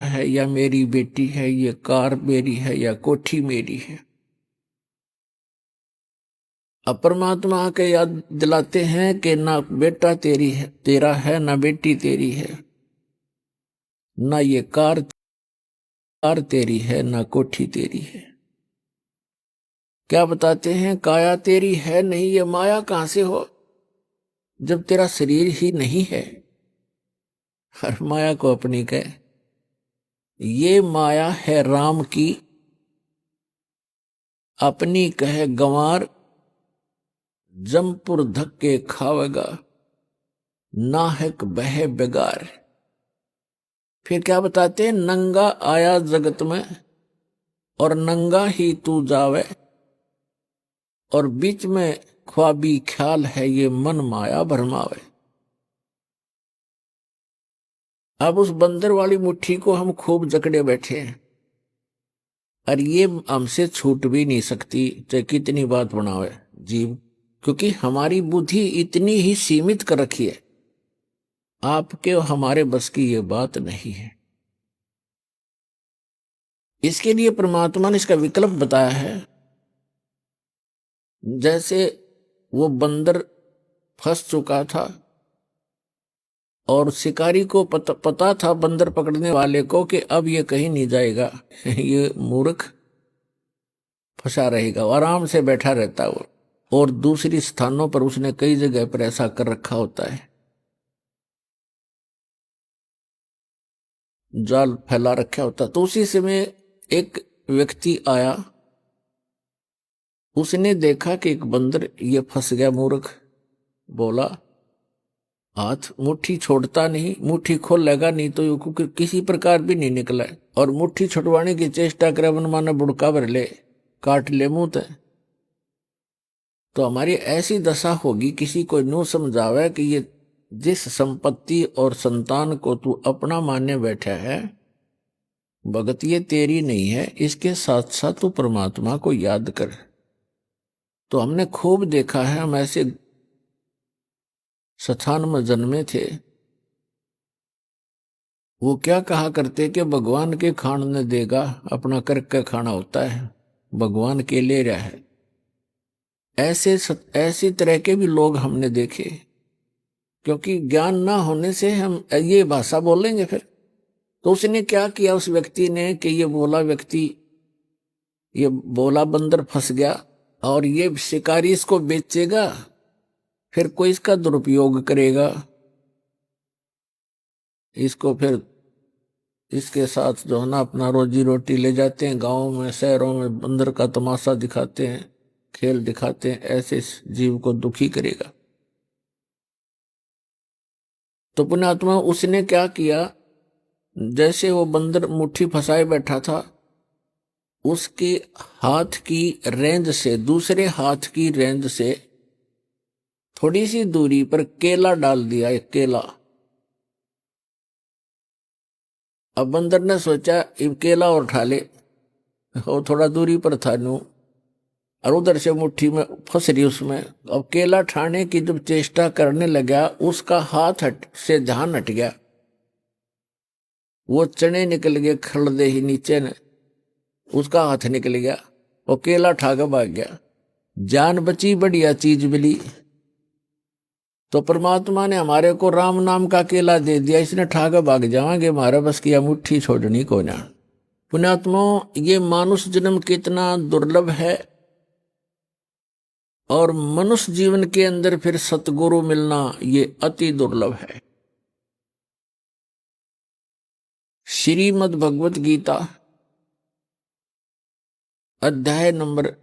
है या मेरी बेटी है, ये कार मेरी है या कोठी मेरी है। अब परमात्मा के याद दिलाते हैं कि ना बेटा तेरा है, ना बेटी तेरी है, ना ये कार तेरी है, ना कोठी तेरी है। क्या बताते हैं, काया तेरी है नहीं, ये माया कहां से हो जब तेरा शरीर ही नहीं है। हर माया को अपनी कहे, ये माया है राम की, अपनी कहे गंवार, जमपुर धक्के खावेगा, नाहक बहे बेगार। फिर क्या बताते हैं, नंगा आया जगत में और नंगा ही तू जावे, और बीच में ख्वाबी ख्याल है ये मन माया भरमावे। अब उस बंदर वाली मुट्ठी को हम खूब जकड़े बैठे हैं, और ये हमसे छूट भी नहीं सकती, चाहे कितनी बात बनावे जीव, क्योंकि हमारी बुद्धि इतनी ही सीमित कर रखी है। आपके और हमारे बस की ये बात नहीं है। इसके लिए परमात्मा ने इसका विकल्प बताया है। जैसे वो बंदर फंस चुका था और शिकारी को पता था बंदर पकड़ने वाले को कि अब ये कहीं नहीं जाएगा, ये मूर्ख फंसा रहेगा, आराम से बैठा रहता वो। और दूसरी स्थानों पर उसने कई जगह पर ऐसा कर रखा होता है, जाल फैला रखा होता। तो उसी समय एक व्यक्ति आया, उसने देखा कि एक बंदर ये फंस गया मूर्ख। बोला, हाथ मुट्ठी छोड़ता नहीं, मुट्ठी खोल लेगा नहीं तो क्योंकि किसी प्रकार भी नहीं निकला, और मुट्ठी छुड़वाने की चेष्टा करे, मन माने बुड़का भर ले, काट ले मुंह ते। तो हमारी ऐसी दशा होगी, किसी को न्यू समझावे कि ये जिस संपत्ति और संतान को तू अपना मानने बैठा है, भगत ये तेरी नहीं है, इसके साथ साथ तू परमात्मा को याद कर। तो हमने खूब देखा है, हम ऐसे स्थान में जन्मे थे, वो क्या कहा करते कि भगवान के खान ने देगा, अपना करके खाना होता है, भगवान के ले रहा है। ऐसी तरह के भी लोग हमने देखे, क्योंकि ज्ञान ना होने से हम ये भाषा बोलेंगे फिर। तो उसने क्या किया उस व्यक्ति ने कि ये बोला बंदर फंस गया और ये शिकारी इसको बेचेगा, फिर कोई इसका दुरुपयोग करेगा, इसको फिर इसके साथ जो है ना अपना रोजी रोटी ले जाते हैं, गांवों में शहरों में बंदर का तमाशा दिखाते हैं, खेल दिखाते हैं, ऐसे इस जीव को दुखी करेगा। तो पुण्यात्मा उसने क्या किया, जैसे वो बंदर मुट्ठी फंसाए बैठा था, उसके हाथ की रेंज से, दूसरे हाथ की रेंज से थोड़ी सी दूरी पर केला डाल दिया, एक केला। अब बंदर ने सोचा ये केला और उठा ले, और थोड़ा दूरी पर था नू, और उधर से मुट्ठी में फंस रही उसमें। अब केला ठाने की जब चेष्टा करने लगा, उसका हाथ से ध्यान हट गया, वो चने निकल गए खड़दे ही नीचे ने, उसका हाथ निकल गया और केला ठाकर भाग गया। जान बची, बढ़िया चीज मिली। तो परमात्मा ने हमारे को राम नाम का केला दे दिया, इसने ठाकर भाग जावांगे, हमारा बस किया मुट्ठी छोड़नी को ना। पुण्यात्मा, ये मानुष जन्म कितना दुर्लभ है, और मनुष्य जीवन के अंदर फिर सतगुरु मिलना ये अति दुर्लभ है। श्रीमद् भगवत गीता अध्याय नंबर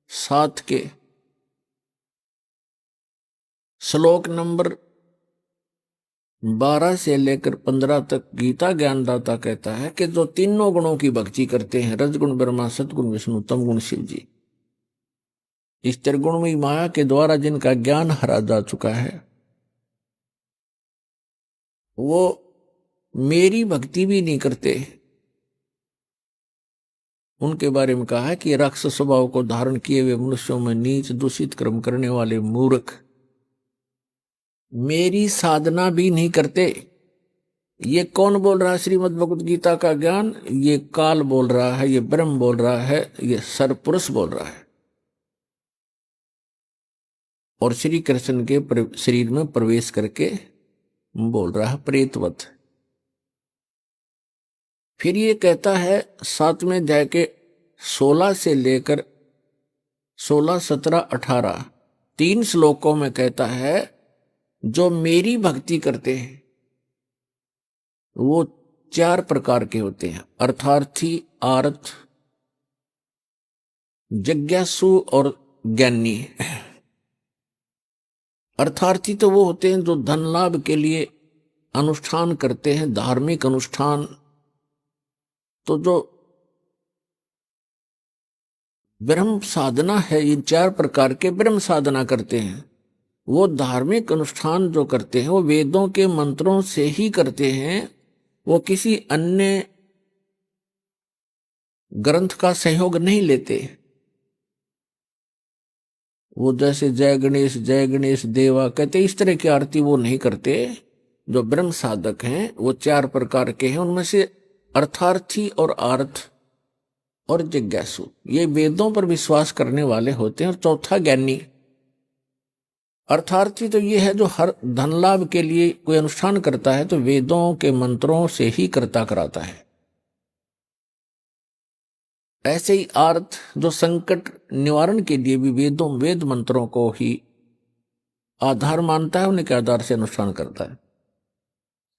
7 के श्लोक नंबर 12 से लेकर 15 तक गीता ज्ञानदाता कहता है कि जो तीनों गुणों की भक्ति करते हैं, रजगुण ब्रह्मा, सतगुण विष्णु, तमगुण शिव जी, इस त्रिगुणमयी माया के द्वारा जिनका ज्ञान हरा जा चुका है, वो मेरी भक्ति भी नहीं करते। उनके बारे में कहा है कि राक्षस स्वभाव को धारण किए हुए मनुष्यों में नीच दूषित कर्म करने वाले मूर्ख मेरी साधना भी नहीं करते, ये कौन बोल रहा है श्रीमद् भगवत गीता का ज्ञान? ये काल बोल रहा है, ये ब्रह्म बोल रहा है, ये सरपुरुष बोल रहा है। और श्री कृष्ण के शरीर में प्रवेश करके बोल रहा है प्रेतवत। फिर ये कहता है 7वें अध्याय के 16 से लेकर 16, 17, 18 3 श्लोकों में कहता है जो मेरी भक्ति करते हैं वो 4 प्रकार के होते हैं, अर्थार्थी, आर्थ, जिज्ञासु और ज्ञानी। अर्थार्थी तो वो होते हैं जो धन लाभ के लिए अनुष्ठान करते हैं, धार्मिक अनुष्ठान। तो जो ब्रह्म साधना है, ये 4 प्रकार के ब्रह्म साधना करते हैं। वो धार्मिक अनुष्ठान जो करते हैं वो वेदों के मंत्रों से ही करते हैं, वो किसी अन्य ग्रंथ का सहयोग नहीं लेते। वो जैसे जय गणेश देवा कहते इस तरह की आरती वो नहीं करते। जो ब्रह्म साधक हैं वो 4 प्रकार के हैं, उनमें से अर्थार्थी और आर्थ और जिज्ञासु ये वेदों पर विश्वास करने वाले होते हैं। और चौथा ज्ञानी। अर्थार्थी तो ये है जो हर धन लाभ के लिए कोई अनुष्ठान करता है तो वेदों के मंत्रों से ही करता कराता है। ऐसे ही आर्थ जो संकट निवारण के लिए भी वेद मंत्रों को ही आधार मानता है, उन्हीं के आधार से अनुष्ठान करता है।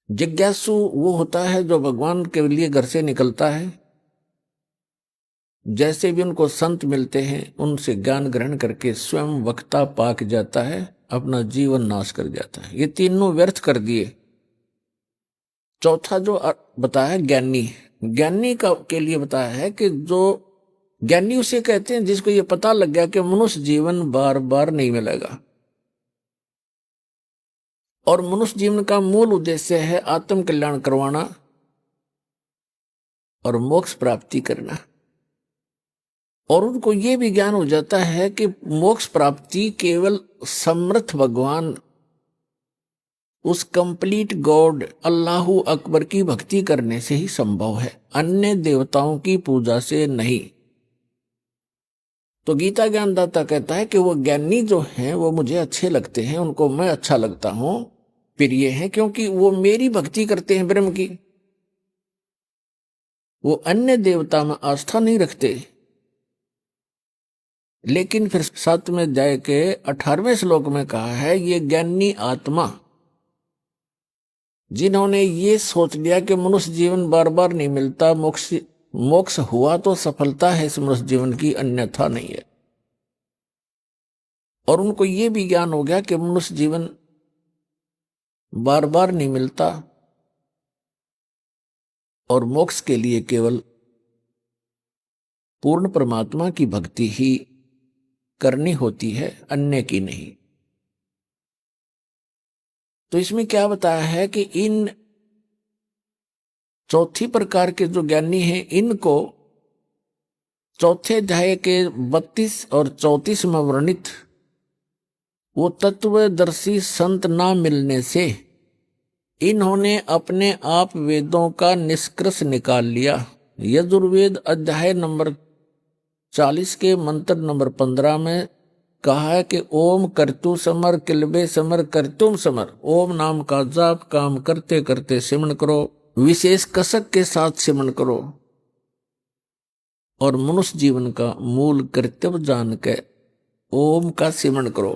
जिज्ञासु वो होता है जो भगवान के लिए घर से निकलता है, जैसे भी उनको संत मिलते हैं उनसे ज्ञान ग्रहण करके स्वयं वक्ता पाक जाता है, अपना जीवन नाश कर जाता है। ये तीनों व्यर्थ कर दिए। चौथा जो बताया ज्ञानी, ज्ञानी का के लिए बताया है कि जो ज्ञानी उसे कहते हैं जिसको ये पता लग गया कि मनुष्य जीवन बार बार नहीं मिलेगा और मनुष्य जीवन का मूल उद्देश्य है आत्म कल्याण करवाना और मोक्ष प्राप्ति करना। और उनको ये भी ज्ञान हो जाता है कि मोक्ष प्राप्ति केवल समर्थ भगवान, उस कंप्लीट गॉड अल्लाहु अकबर की भक्ति करने से ही संभव है, अन्य देवताओं की पूजा से नहीं। तो गीता ज्ञानदाता कहता है कि वो ज्ञानी जो हैं वो मुझे अच्छे लगते हैं, उनको मैं अच्छा लगता हूं, प्रिय हैं, क्योंकि वो मेरी भक्ति करते हैं ब्रह्म की। वो अन्य देवता में आस्था नहीं रखते। लेकिन फिर 7वें अध्याय के 18वें श्लोक में कहा है ये ज्ञानी आत्मा जिन्होंने ये सोच लिया कि मनुष्य जीवन बार बार नहीं मिलता, मोक्ष हुआ तो सफलता है इस मनुष्य जीवन की, अन्यथा नहीं है। और उनको ये भी ज्ञान हो गया कि मनुष्य जीवन बार बार नहीं मिलता और मोक्ष के लिए केवल पूर्ण परमात्मा की भक्ति ही करनी होती है, अन्य की नहीं। तो इसमें क्या बताया है कि इन चौथी प्रकार के जो ज्ञानी हैं इनको चौथे अध्याय के 32 और 34 में वर्णित वो तत्वदर्शी संत ना मिलने से इन्होंने अपने आप वेदों का निष्कर्ष निकाल लिया। यजुर्वेद अध्याय नंबर 40 के मंत्र नंबर 15 में कहा है कि ओम कर्तु समर किलबे समर कर्तुम समर। ओम नाम का जाप काम करते करते सिमरण करो, विशेष कसक के साथ सिमरण करो और मनुष्य जीवन का मूल कर्तव्य जान के ओम का सिमरण करो।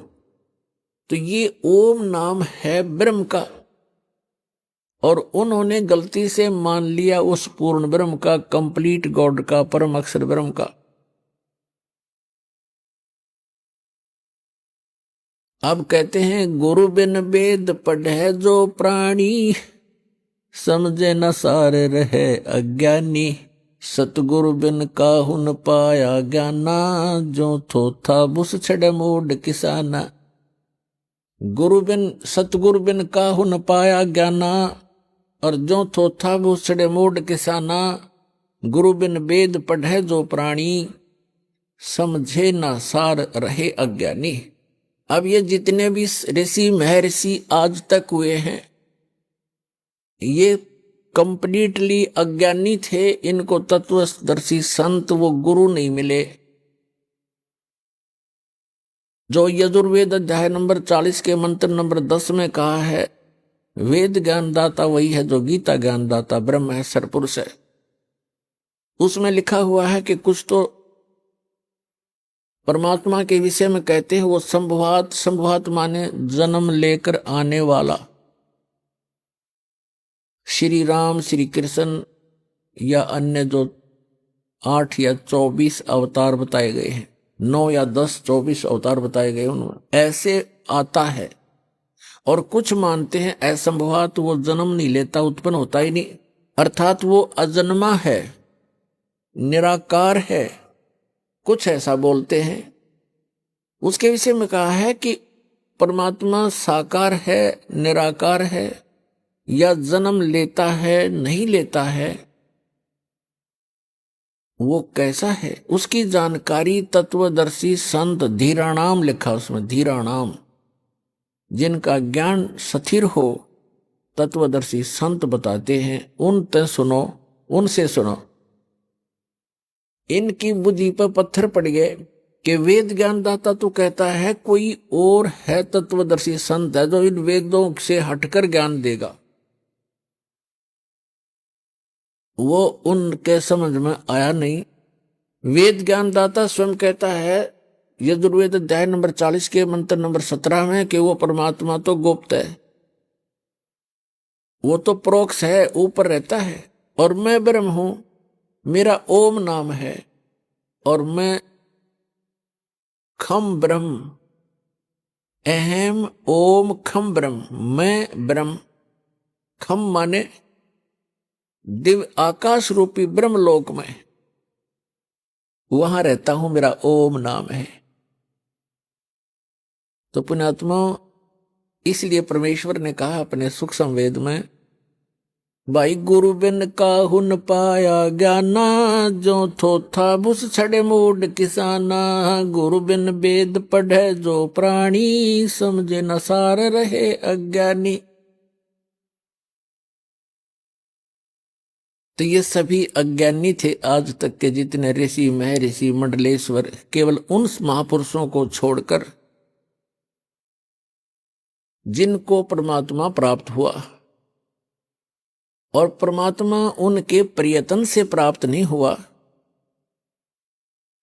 तो ये ओम नाम है ब्रह्म का और उन्होंने गलती से मान लिया उस पूर्ण ब्रह्म का, कंप्लीट गॉड का, परम अक्षर ब्रह्म का। अब कहते हैं गुरु बिन वेद पढ़े जो प्राणी, समझे न सारे रहे अज्ञानी। सतगुरु बिन काहू न पाया ज्ञाना, जो थोथा बुस छड़े मूड किसाना। सतगुरु बिन काहू न पाया ज्ञाना और जो थोथा बुस छड़े मूड किसाना। गुरु बिन वेद पढ़े जो प्राणी, समझे न सार रहे अज्ञानी। अब ये जितने भी ऋषि महर्षि आज तक हुए हैं ये कंप्लीटली अज्ञानी थे, इनको तत्वदर्शी संत वो गुरु नहीं मिले। जो यजुर्वेद अध्याय नंबर 40 के मंत्र नंबर 10 में कहा है, वेद ज्ञानदाता वही है जो गीता ज्ञानदाता ब्रह्म है, सरपुरुष है। उसमें लिखा हुआ है कि कुछ तो परमात्मा के विषय में कहते हैं वो संभवात, संभवात माने जन्म लेकर आने वाला। श्री राम, श्री कृष्ण या अन्य जो 8 या 24 अवतार बताए गए हैं, 9 या 10, 24 अवतार बताए गए, उनमें ऐसे आता है। और कुछ मानते हैं असंभवात वो जन्म नहीं लेता, उत्पन्न होता ही नहीं, अर्थात वो अजन्मा है, निराकार है, कुछ ऐसा बोलते हैं। उसके विषय में कहा है कि परमात्मा साकार है, निराकार है, या जन्म लेता है, नहीं लेता है, वो कैसा है उसकी जानकारी तत्वदर्शी संत धीराणाम लिखा उसमें, धीराणाम, जिनका ज्ञान स्थिर हो, तत्वदर्शी संत बताते हैं, उनसे सुनो, उनसे सुनो। इनकी बुद्धि पर पत्थर पड़ गए कि वेद ज्ञानदाता तो कहता है कोई और है, तत्वदर्शी संत है जो इन वेदों से हटकर ज्ञान देगा। वो उनके समझ में आया नहीं। वेद ज्ञानदाता स्वयं कहता है यजुर्वेद अध्याय नंबर 40 के मंत्र नंबर 17 में कि वो परमात्मा तो गुप्त है, वो तो प्रोक्ष है, ऊपर रहता है, और मैं ब्रह्म हूं, मेरा ओम नाम है, और मैं खम ब्रह्म, अहम ओम खम ब्रह्म, मैं ब्रह्म, खम माने दिव्य आकाश रूपी ब्रह्मलोक में, वहां रहता हूं, मेरा ओम नाम है। तो पुण्यात्मा, इसलिए परमेश्वर ने कहा अपने सुख संवेद में, भाई गुरु बिन काहू न पाया ज्ञाना, जो थोथा बुस छड़े मूड किसाना, गुरु बिन वेद पढ़े जो प्राणी, समझे न सार रहे अज्ञानी। तो ये सभी अज्ञानी थे आज तक के जितने ऋषि, महर्षि, मंडलेश्वर, केवल उन महापुरुषों को छोड़कर जिनको परमात्मा प्राप्त हुआ, और परमात्मा उनके प्रयत्न से प्राप्त नहीं हुआ,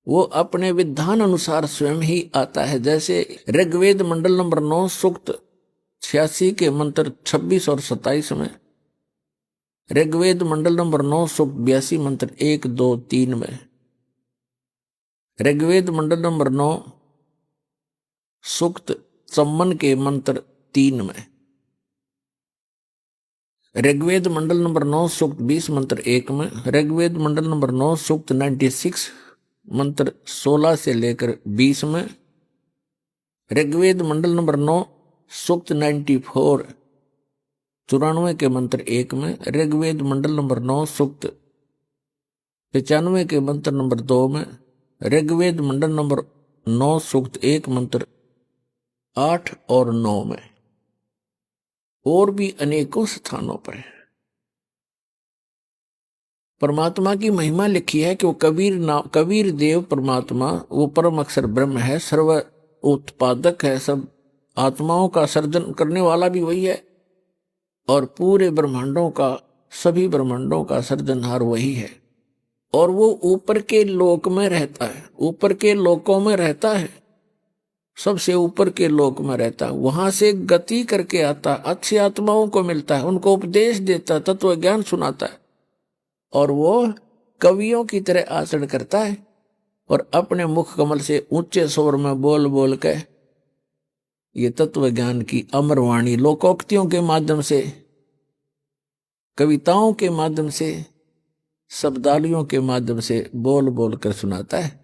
वो अपने विधान अनुसार स्वयं ही आता है। जैसे ऋग्वेद मंडल नंबर 9 सूक्त 86 के मंत्र 26 और 27 में, ऋग्वेद मंडल नंबर 9 सूक्त 82 मंत्र 1, 2, 3 में, ऋग्वेद मंडल नंबर 9 सूक्त 54 के मंत्र 3 में, ऋग्वेद मंडल नंबर 9 सूक्त 20 मंत्र 1 में, ऋग्वेद मंडल नंबर 9 सूक्त 96 मंत्र 16 से लेकर 20 में, ऋग्वेद मंडल नंबर 9 सूक्त 94 94 के मंत्र 1 में, ऋग्वेद मंडल नंबर 9 सूक्त 95 के मंत्र नंबर 2 में, ऋग्वेद मंडल नंबर 9 सूक्त 1 मंत्र 8 और 9 में, और भी अनेकों स्थानों पर परमात्मा की महिमा लिखी है कि वो कबीर देव परमात्मा, वो परम अक्षर ब्रह्म है, सर्व उत्पादक है, सब आत्माओं का सर्जन करने वाला भी वही है, और पूरे ब्रह्मांडों का, सभी ब्रह्मांडों का सर्जनहार वही है। और वो ऊपर के लोक में रहता है, ऊपर के लोकों में रहता है, सबसे ऊपर के लोक में रहता है, वहां से गति करके आता, अच्छी आत्माओं को मिलता है, उनको उपदेश देता, तत्व ज्ञान सुनाता है, और वो कवियों की तरह आचरण करता है, और अपने मुख कमल से ऊंचे स्वर में बोल बोल के ये तत्व ज्ञान की अमर वाणी लोकोक्तियों के माध्यम से, कविताओं के माध्यम से, शब्दावलियों के माध्यम से बोल बोल कर सुनाता है।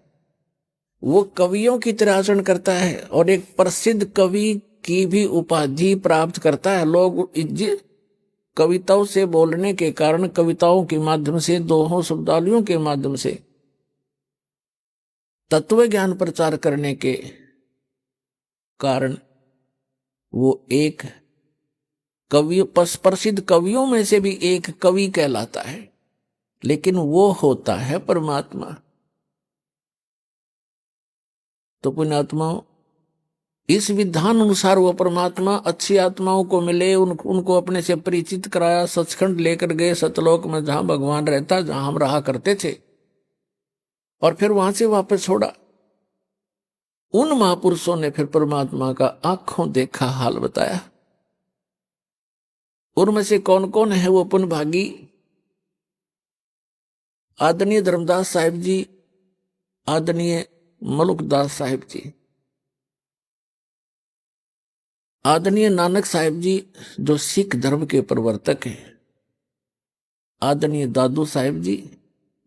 वो कवियों की तरह आचरण करता है, और एक प्रसिद्ध कवि की भी उपाधि प्राप्त करता है। लोग कविताओं से बोलने के कारण, कविताओं के माध्यम से, दोहों शब्दावलियों के माध्यम से तत्व ज्ञान प्रचार करने के कारण वो एक कवियों प्रसिद्ध कवियों में से भी एक कवि कहलाता है, लेकिन वो होता है परमात्मा। तो पुण्यात्माओं, इस विधान अनुसार वो परमात्मा अच्छी आत्माओं को मिले, उनको अपने से परिचित कराया, सचखंड लेकर गए सतलोक में, जहां भगवान रहता, जहां हम रहा करते थे, और फिर वहां से वापस छोड़ा। उन महापुरुषों ने फिर परमात्मा का आंखों देखा हाल बताया। उनमें से कौन कौन है वो पुण्य भागी? आदरणीय धर्मदास साहिब जी, आदरणीय मलुकदास साहिब जी, आदरणीय नानक साहिब जी जो सिख धर्म के प्रवर्तक हैं, आदरणीय दादू साहिब जी,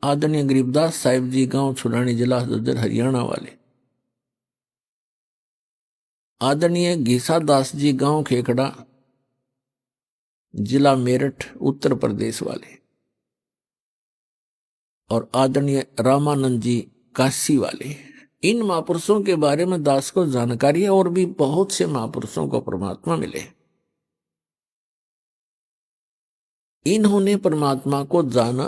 आदरणीय गरीबदास साहिब जी गांव छुड़ानी जिला झज्जर हरियाणा वाले, आदरणीय गीसा दास जी गांव खेखड़ा जिला मेरठ उत्तर प्रदेश वाले, और आदरणीय रामानंद जी काशी वाले। इन महापुरुषों के बारे में दास को जानकारी है, और भी बहुत से महापुरुषों को परमात्मा मिले। इन्होंने परमात्मा को जाना,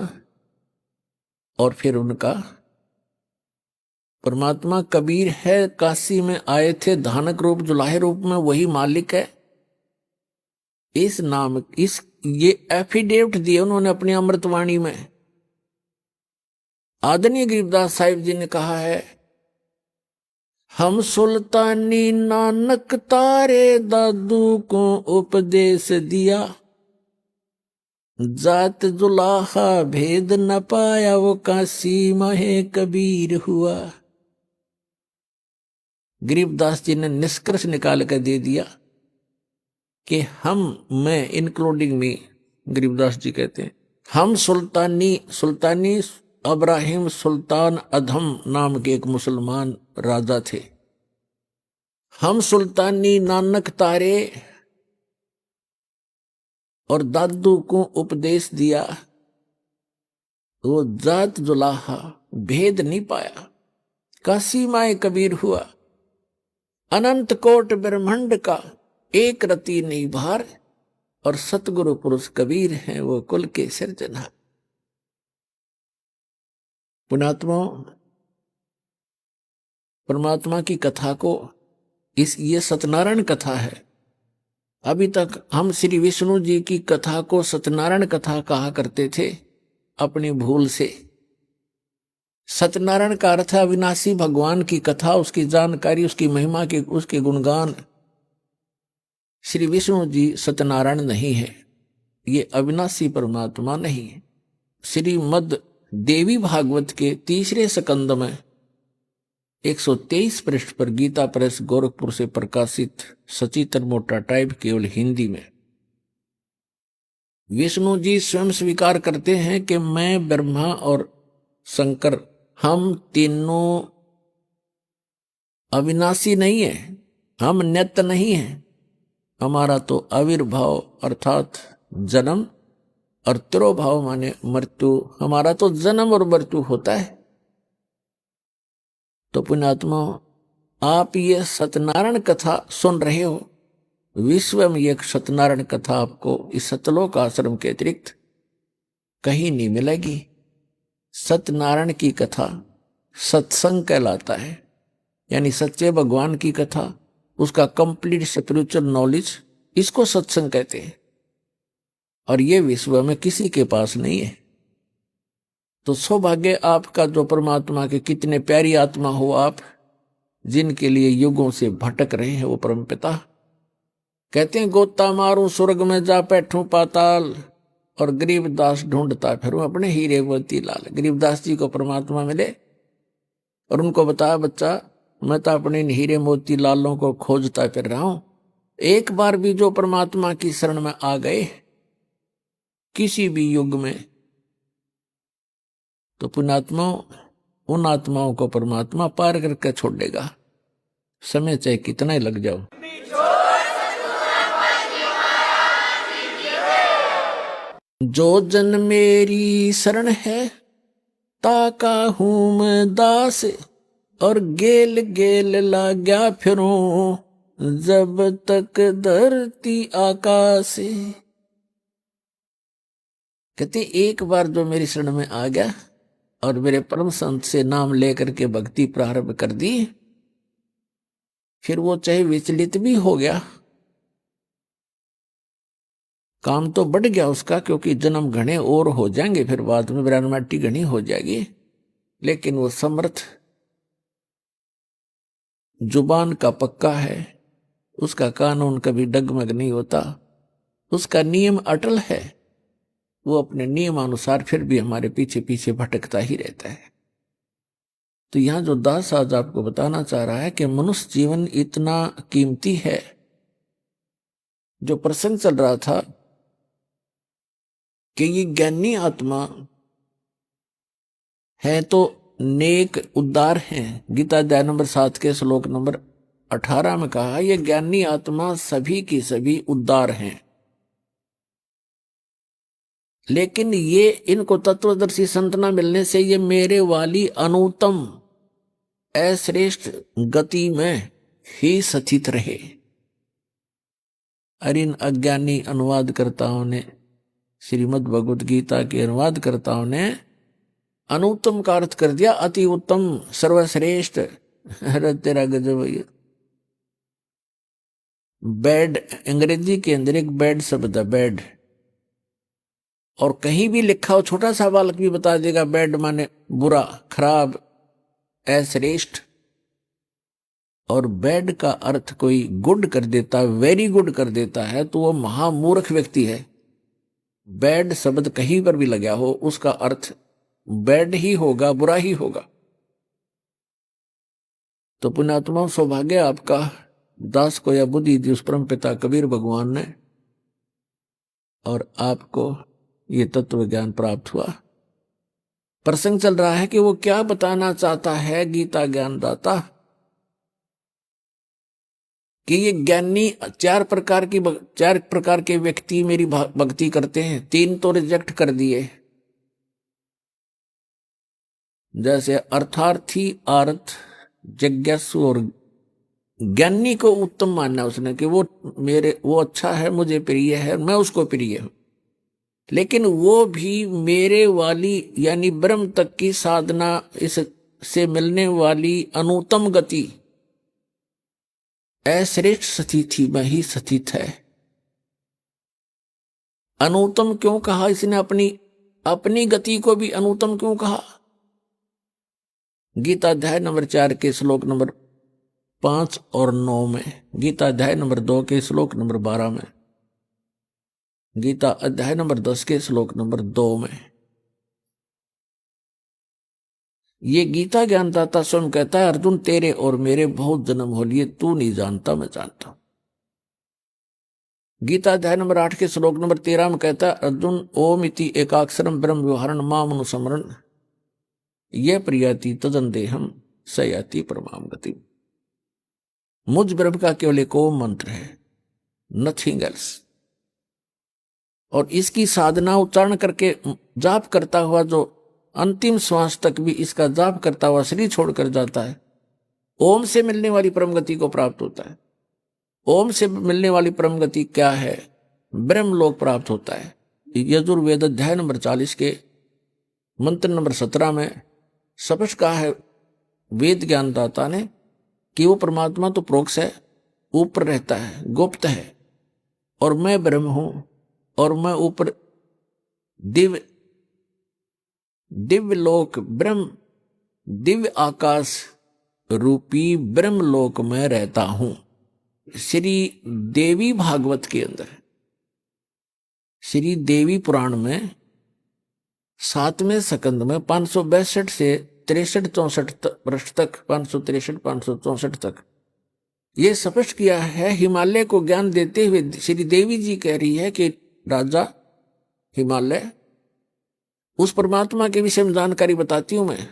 और फिर उनका परमात्मा कबीर है, काशी में आए थे धानक रूप जुलाहे रूप में, वही मालिक है। इस नाम ये एफिडेविट दिए उन्होंने अपनी अमृतवाणी में। आदरणीय गरीबदास साहिब जी ने कहा है, हम सुल्तानी नानक तारे दादू को उपदेश दिया, जात जुलाहा भेद न पाया, वो काशी महे कबीर हुआ। गरीबदास जी ने निष्कर्ष निकाल कर दे दिया कि मैं इंक्लूडिंग मी, गरीबदास जी कहते हैं, हम सुल्तानी अब्राहिम सुल्तान अधम नाम के एक मुसलमान राजा थे। हम सुल्तानी नानक तारे और दादू को उपदेश दिया, वो जात जुलाहा भेद नहीं पाया, काशी माए कबीर हुआ। अनंत कोट ब्रह्मांड का एक रति नहीं भार, और सतगुरु पुरुष कबीर हैं वो कुल के सिरजनहार। पुण्यात्मा, परमात्मा की कथा को ये सत्यनारायण कथा है। अभी तक हम श्री विष्णु जी की कथा को सत्यनारायण कथा कहा करते थे अपनी भूल से। सत्यनारायण का अर्थ है अविनाशी भगवान की कथा, उसकी जानकारी, उसकी महिमा के, उसके गुणगान। श्री विष्णु जी सत्यनारायण नहीं है, ये अविनाशी परमात्मा नहीं है। श्रीमद देवी भागवत के तीसरे स्कंद में 123 पृष्ठ पर गीता प्रेस गोरखपुर से प्रकाशित सचित्र मोटा टाइप केवल हिंदी में विष्णु जी स्वयं स्वीकार करते हैं कि मैं, ब्रह्मा और शंकर, हम तीनों अविनाशी नहीं है, हम नित्य नहीं है। हमारा तो आविर्भाव अर्थात जन्म और तिरोभाव माने मृत्यु, हमारा तो जन्म और मृत्यु होता है। तो पुण्यात्मा, आप ये सत्यनारायण कथा सुन रहे हो, विश्व में एक सत्यनारायण कथा आपको इस सतलोक आश्रम के अतिरिक्त कहीं नहीं मिलेगी। सत्यनारायण की कथा सत्संग कहलाता है, यानी सच्चे भगवान की कथा, उसका कंप्लीट स्पिरिचुअल नॉलेज, इसको सत्संग कहते हैं। और ये विश्व में किसी के पास नहीं है। तो सौभाग्य आपका जो परमात्मा के कितने प्यारी आत्मा हो आप, जिनके लिए युगों से भटक रहे हैं वो परमपिता। कहते हैं गोता मारूं स्वर्ग में जा बैठूं पाताल, और गरीबदास ढूंढता फिरूं अपने हीरे मोती लाल। गरीबदास जी को परमात्मा मिले और उनको बताया, बच्चा मैं तो अपने हीरे मोती लालों को खोजता फिर रहा हूं। एक बार भी जो परमात्मा की शरण में आ गए किसी भी युग में, तो पुण्यात्माओं, उन आत्माओं को परमात्मा पार करके छोड़ देगा, समय चाहे कितना ही लग जाओ। जो जन मेरी शरण है ताका हूं मैं दास, और गेल गेल लाग्या फिरूं जब तक धरती आकाश। कहते एक बार जो मेरी शरण में आ गया और मेरे परम संत से नाम लेकर के भक्ति प्रारंभ कर दी, फिर वो चाहे विचलित भी हो गया, काम तो बढ़ गया उसका, क्योंकि जन्म घने और हो जाएंगे, फिर बाद में ब्रह्माटी घनी हो जाएगी, लेकिन वो समर्थ जुबान का पक्का है, उसका कानून कभी डगमग नहीं होता, उसका नियम अटल है, वो अपने नियमानुसार फिर भी हमारे पीछे पीछे भटकता ही रहता है। तो यहां जो दास आज आपको बताना चाह रहा है कि मनुष्य जीवन इतना कीमती है। जो प्रसंग चल रहा था कि ये ज्ञानी आत्मा है तो नेक उद्धार हैं। गीता अध्याय नंबर 7 के श्लोक नंबर 18 में कहा, ये ज्ञानी आत्मा सभी की सभी उद्धार हैं, लेकिन ये इनको तत्वदर्शी संत न मिलने से ये मेरे वाली अनुत्तम अश्रेष्ठ गति में ही स्थित रहे। और इन अज्ञानी अनुवादकर्ताओं ने, श्रीमद् भगवद गीता के अनुवादकर्ताओं ने अनुत्तम का अर्थ कर दिया अति उत्तम, सर्वश्रेष्ठ। अरे तेरा गजब है। बैड, अंग्रेजी के अंदर एक बैड शब्द है, बैड, और कहीं भी लिखा हो, छोटा सा बालक भी बता देगा बैड माने बुरा, खराब, अश्रेष्ठ। और बैड का अर्थ कोई गुड कर देता, वेरी गुड कर देता है, तो वो महामूर्ख व्यक्ति है। बैड शब्द कहीं पर भी लगा हो, उसका अर्थ बैड ही होगा, बुरा ही होगा। तो पुण्यात्मा, सौभाग्य आपका, दास को यह बुद्धि दी उस परम पिता कबीर भगवान ने, और आपको ये तत्व ज्ञान प्राप्त हुआ। प्रसंग चल रहा है कि वो क्या बताना चाहता है गीता ज्ञानदाता, कि ये ज्ञानी चार प्रकार के व्यक्ति मेरी भक्ति करते हैं। 3 तो रिजेक्ट कर दिए, जैसे अर्थार्थी, अर्थ जिज्ञासु और ज्ञानी को उत्तम मानना उसने, कि वो अच्छा है, मुझे प्रिय है, मैं उसको प्रिय हूं, लेकिन वो भी मेरे वाली यानी ब्रह्म तक की साधना, इससे मिलने वाली अनुत्तम गति, अश्रेष्ठ स्थिति में ही स्थित है। अनुत्तम क्यों कहा इसने? अपनी गति को भी अनुत्तम क्यों कहा? गीता अध्याय नंबर 4 के श्लोक नंबर 5 और 9 में, गीता अध्याय नंबर 2 के श्लोक नंबर 12 में, गीता अध्याय नंबर 10 के श्लोक नंबर 2 में, ये गीता ज्ञानदाता स्वयं कहता है, अर्जुन तेरे और मेरे बहुत जन्म हो लिए, तू नहीं जानता, मैं जानता हूं। गीता अध्याय नंबर 8 के श्लोक नंबर 13 में कहता है, अर्जुन ओम इति एकाक्षरम ब्रह्म व्यवहारण माम अनुस्मरण ये प्रियाति तदन देहम सयाति परमाम गति। मुझ ब्रह्म का केवल एक ओम मंत्र है, नथिंग एल्स। और इसकी साधना उच्चारण करके जाप करता हुआ जो अंतिम श्वास तक भी इसका जाप करता हुआ शरीर छोड़कर जाता है, ओम से मिलने वाली परम गति को प्राप्त होता है। ओम से मिलने वाली परम गति क्या है? ब्रह्मलोक प्राप्त होता है। यजुर्वेद अध्याय नंबर 40 के मंत्र नंबर 17 में स्पष्ट कहा है वेद ज्ञानदाता ने कि वो परमात्मा तो प्रोक्ष है, ऊपर रहता है, गुप्त है, और मैं ब्रह्म हूं, और मैं ऊपर दिव्य लोक ब्रह्म, दिव्य आकाश रूपी ब्रह्म लोक में रहता हूं। श्री देवी भागवत के अंदर, श्री देवी पुराण में 7वें स्कंद में 562 से 63-64 पृष्ठ तक, 563-564 तक ये स्पष्ट किया है। हिमालय को ज्ञान देते हुए श्री देवी जी कह रही है कि राजा हिमालय, उस परमात्मा के विषय में जानकारी बताती हूं मैं,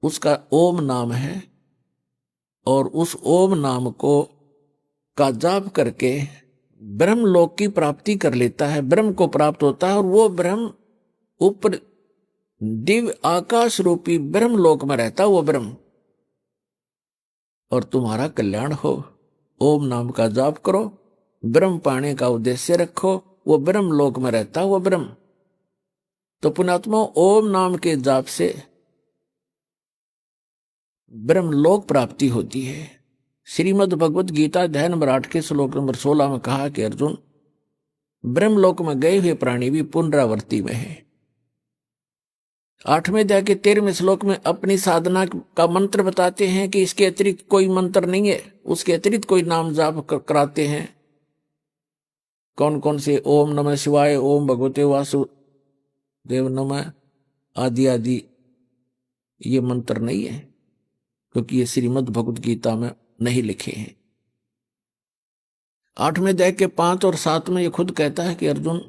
उसका ओम नाम है, और उस ओम नाम को का जाप करके ब्रह्मलोक की प्राप्ति कर लेता है, ब्रह्म को प्राप्त होता है, और वो ब्रह्म ऊपर दिव्य आकाश रूपी ब्रह्मलोक में रहता है वो ब्रह्म। और तुम्हारा कल्याण हो। ओम नाम का जाप करो, ब्रह्म पाने का उद्देश्य रखो, वो ब्रह्म लोक में रहता वो ब्रह्म। तो पुण्यात्मा, ओम नाम के जाप से ब्रह्मलोक प्राप्ति होती है। श्रीमद् भगवत गीता अध्याय नंबर 8 के श्लोक नंबर 16 में कहा कि अर्जुन, ब्रह्मलोक में गए हुए प्राणी भी पुनरावृत्ति में है। 8वें अध्याय के 13वें श्लोक में अपनी साधना का मंत्र बताते हैं कि इसके अतिरिक्त कोई मंत्र नहीं है, उसके अतिरिक्त कोई नाम जाप कराते हैं। कौन कौन से? ओम नमः शिवाय, ओम भगवते वासुदेव नमः आदि आदि, ये मंत्र नहीं है, क्योंकि ये श्रीमद् भगवत गीता में नहीं लिखे हैं। 8वें अध्याय के 5 और 7 में ये खुद कहता है कि अर्जुन,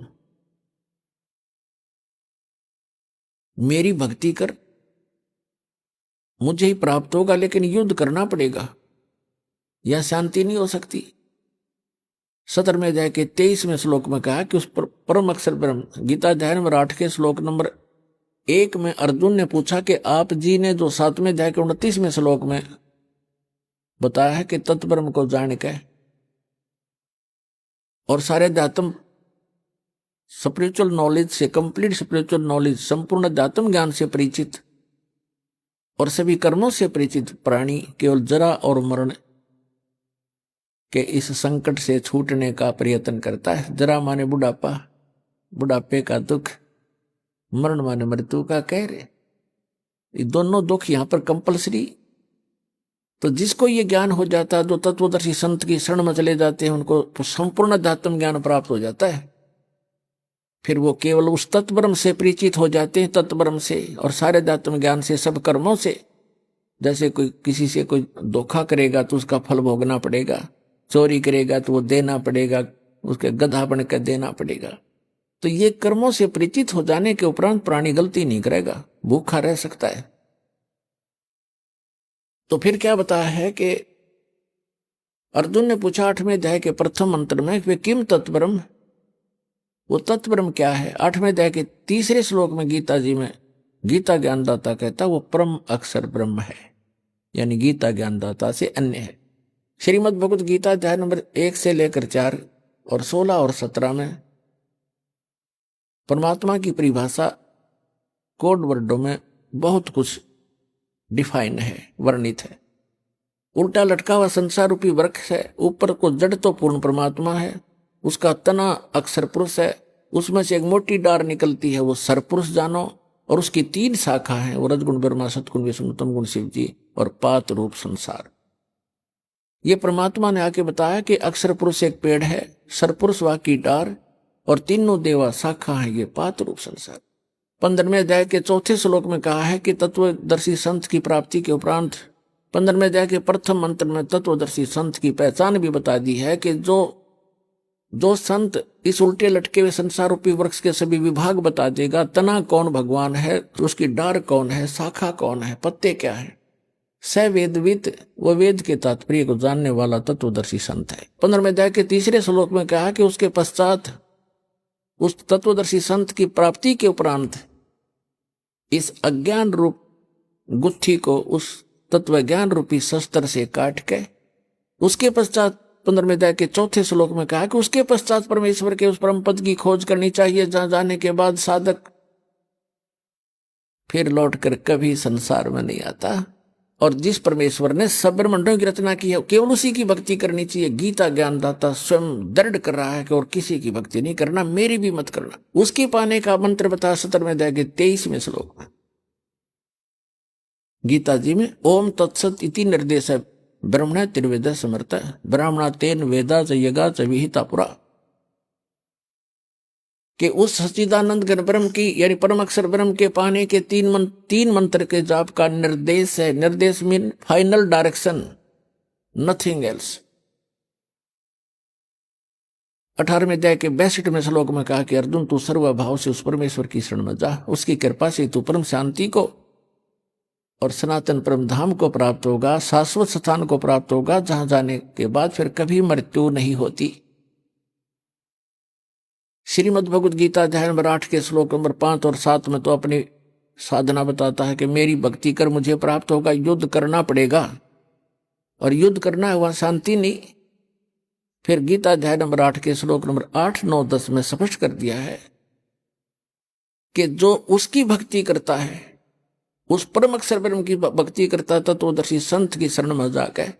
मेरी भक्ति कर, मुझे ही प्राप्त होगा, लेकिन युद्ध करना पड़ेगा, यह शांति नहीं हो सकती। 17वें अध्याय के 23वें श्लोक में कहा कि उस परम अक्षर ब्रह्म, गीता अध्याय नंबर 8 के श्लोक नंबर 1 में अर्जुन ने पूछा कि आप जी ने जो 7वें अध्याय के 29वें श्लोक में बताया है कि तत्ब्रह्म को जान के और सारे अध्यात्म स्पिरिचुअल नॉलेज से, कंप्लीट स्पिरिचुअल नॉलेज, संपूर्ण अध्यात्म ज्ञान से परिचित और सभी कर्मों से परिचित प्राणी केवल जरा और मरण के इस संकट से छूटने का प्रयत्न करता है। जरा माने बुढ़ापा, बुढ़ापे का दुख, मरण माने मृत्यु का कहर। ये दोनों दुख यहां पर कंपलसरी। तो जिसको ये ज्ञान हो जाता है, जो तत्वदर्शी संत की शरण में चले जाते हैं, उनको संपूर्ण अध्यात्म ज्ञान प्राप्त हो जाता है। फिर वो केवल उस तत्ब्रह्म से परिचित हो जाते हैं, तत्ब्रह्म से और सारे अध्यात्म ज्ञान से, सब कर्मों से। जैसे कोई किसी से कोई धोखा करेगा तो उसका फल भोगना पड़ेगा, चोरी करेगा तो वो देना पड़ेगा, उसके गधा बनकर देना पड़ेगा। तो ये कर्मों से परिचित हो जाने के उपरांत प्राणी गलती नहीं करेगा, भूखा रह सकता है। तो फिर क्या बताया है कि अर्जुन ने पूछा 8वें अध्याय के प्रथम मंत्र में, वे किम तत्ब्रह्म, वो तत्ब्रह्म क्या है? 8वें अध्याय के 3 श्लोक में गीता जी में गीता ज्ञानदाता कहता वो परम अक्षर ब्रह्म है, यानी गीता ज्ञानदाता से अन्य है। श्रीमद् भगवत गीता अध्याय नंबर 1 से लेकर 4 और 16 और 17 में परमात्मा की परिभाषा कोड वर्डों में बहुत कुछ डिफाइन है, वर्णित है। उल्टा लटका हुआ संसार रूपी वृक्ष है, ऊपर को जड़ तो पूर्ण परमात्मा है, उसका तना अक्षर पुरुष है, उसमें से एक मोटी डार निकलती है, वो सरपुरुष जानो, और उसकी 3 शाखा है, वो रजगुण ब्रह्मा, सतगुण विष्णु, तम गुण शिव जी और पात रूप संसार। ये परमात्मा ने आके बताया कि अक्षर पुरुष एक पेड़ है, सरपुरुष वा की डार और तीनों देवा शाखा है, ये पात रूप संसार। 15वें अध्याय के 4 श्लोक में कहा है कि तत्वदर्शी संत की प्राप्ति के उपरांत 15वें अध्याय के प्रथम मंत्र में तत्वदर्शी संत की पहचान भी बता दी है कि जो संत इस उल्टे लटके हुए संसार रूपी वृक्ष के सभी विभाग बता देगा, तना कौन भगवान है, तो उसकी डार कौन है, शाखा कौन है, पत्ते क्या है, स वेदविद, वो वेद के तात्पर्य को जानने वाला तत्वदर्शी संत है। 15वें अध्याय के 3 श्लोक में कहा कि उसके पश्चात उस तत्वदर्शी संत की प्राप्ति के उपरांत इस अज्ञान रूप गुत्थी को उस तत्व ज्ञान रूपी शस्त्र से काट के, उसके पश्चात 15वें अध्याय के 4 श्लोक में कहा कि उसके पश्चात परमेश्वर के उस परम पद की खोज करनी चाहिए, जहां जाने के बाद साधक फिर लौटकर कभी संसार में नहीं आता। और जिस परमेश्वर ने सब ब्रह्मांडों की रचना की है, केवल उसी की भक्ति करनी चाहिए। गीता ज्ञानदाता स्वयं दृढ़ कर रहा है कि और किसी की भक्ति नहीं करना, मेरी भी मत करना। उसके पाने का मंत्र बता 17वें अध्याय के 23वें श्लोक में गीता जी में, ओम तत्सत इति निर्देश है ब्रह्मण त्रिवेद समर्थ ब्राह्मणा तेन वेदा च यगा च विहिता पुरा, कि उस सच्चिदानंद घन ब्रह्म की यानी परम अक्षर ब्रह्म के पाने के 3 मंत्र के जाप का निर्देश है। निर्देश mean final direction, nothing else. 18वें अध्याय के 62वें श्लोक में कहा कि अर्जुन तू सर्वभाव से उस परमेश्वर की शरण में जा, उसकी कृपा से तू परम शांति को और सनातन परम धाम को प्राप्त होगा, शाश्वत स्थान को प्राप्त होगा, जहां जाने के बाद फिर कभी मृत्यु नहीं होती। श्रीमद् भगवत गीता अध्याय नंबर 8 के श्लोक नंबर 5 और 7 में तो अपनी साधना बताता है कि मेरी भक्ति कर मुझे प्राप्त होगा, युद्ध करना पड़ेगा। और युद्ध करना है, वहां शांति नहीं। फिर गीता अध्याय नंबर 8 के श्लोक नंबर 8, 9, 10 में स्पष्ट कर दिया है कि जो उसकी भक्ति करता है, उस परम अक्षर ब्रह्म की भक्ति करता है, तत्वदर्शी संत की शरण में जाकर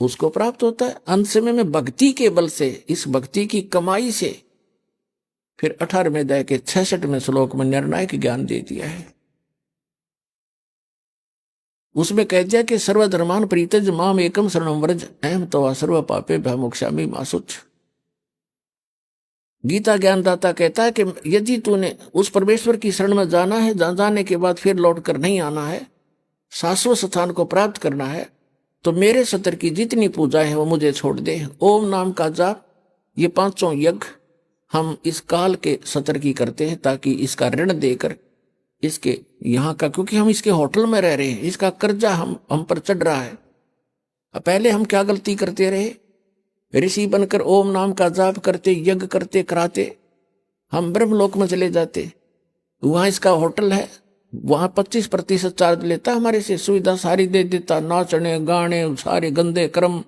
उसको प्राप्त होता है। अंत समय में भक्ति के बल से, इस भक्ति की कमाई से, फिर 18वें अध्याय के 66वें श्लोक में निर्णायक ज्ञान दे दिया है। उसमें कह दिया कि सर्वधर्मान परित्यज माम एकम शरणम व्रज अहम तवा सर्व पापे भयमोक्षामि मा शुच। गीता ज्ञानदाता कहता है कि यदि तूने उस परमेश्वर की शरण में जाना है, जाने के बाद फिर लौट कर नहीं आना है, शाश्वत स्थान को प्राप्त करना है, तो मेरे सतर की जितनी पूजाएं हैं वो मुझे छोड़ दे। ओम नाम का जाप, ये 5 यज्ञ हम इस काल के सतर की करते हैं, ताकि इसका ऋण देकर इसके यहाँ का, क्योंकि हम इसके होटल में रह रहे हैं, इसका कर्जा हम पर चढ़ रहा है। पहले हम क्या गलती करते रहे, ऋषि बनकर ओम नाम का जाप करते, यज्ञ करते कराते, हम ब्रह्मलोक में चले जाते। वहां इसका होटल है, वहां 25% चार्ज लेता, हमारे से सुविधा सारी दे देता, नाचने गाने सारे गंदे कर्म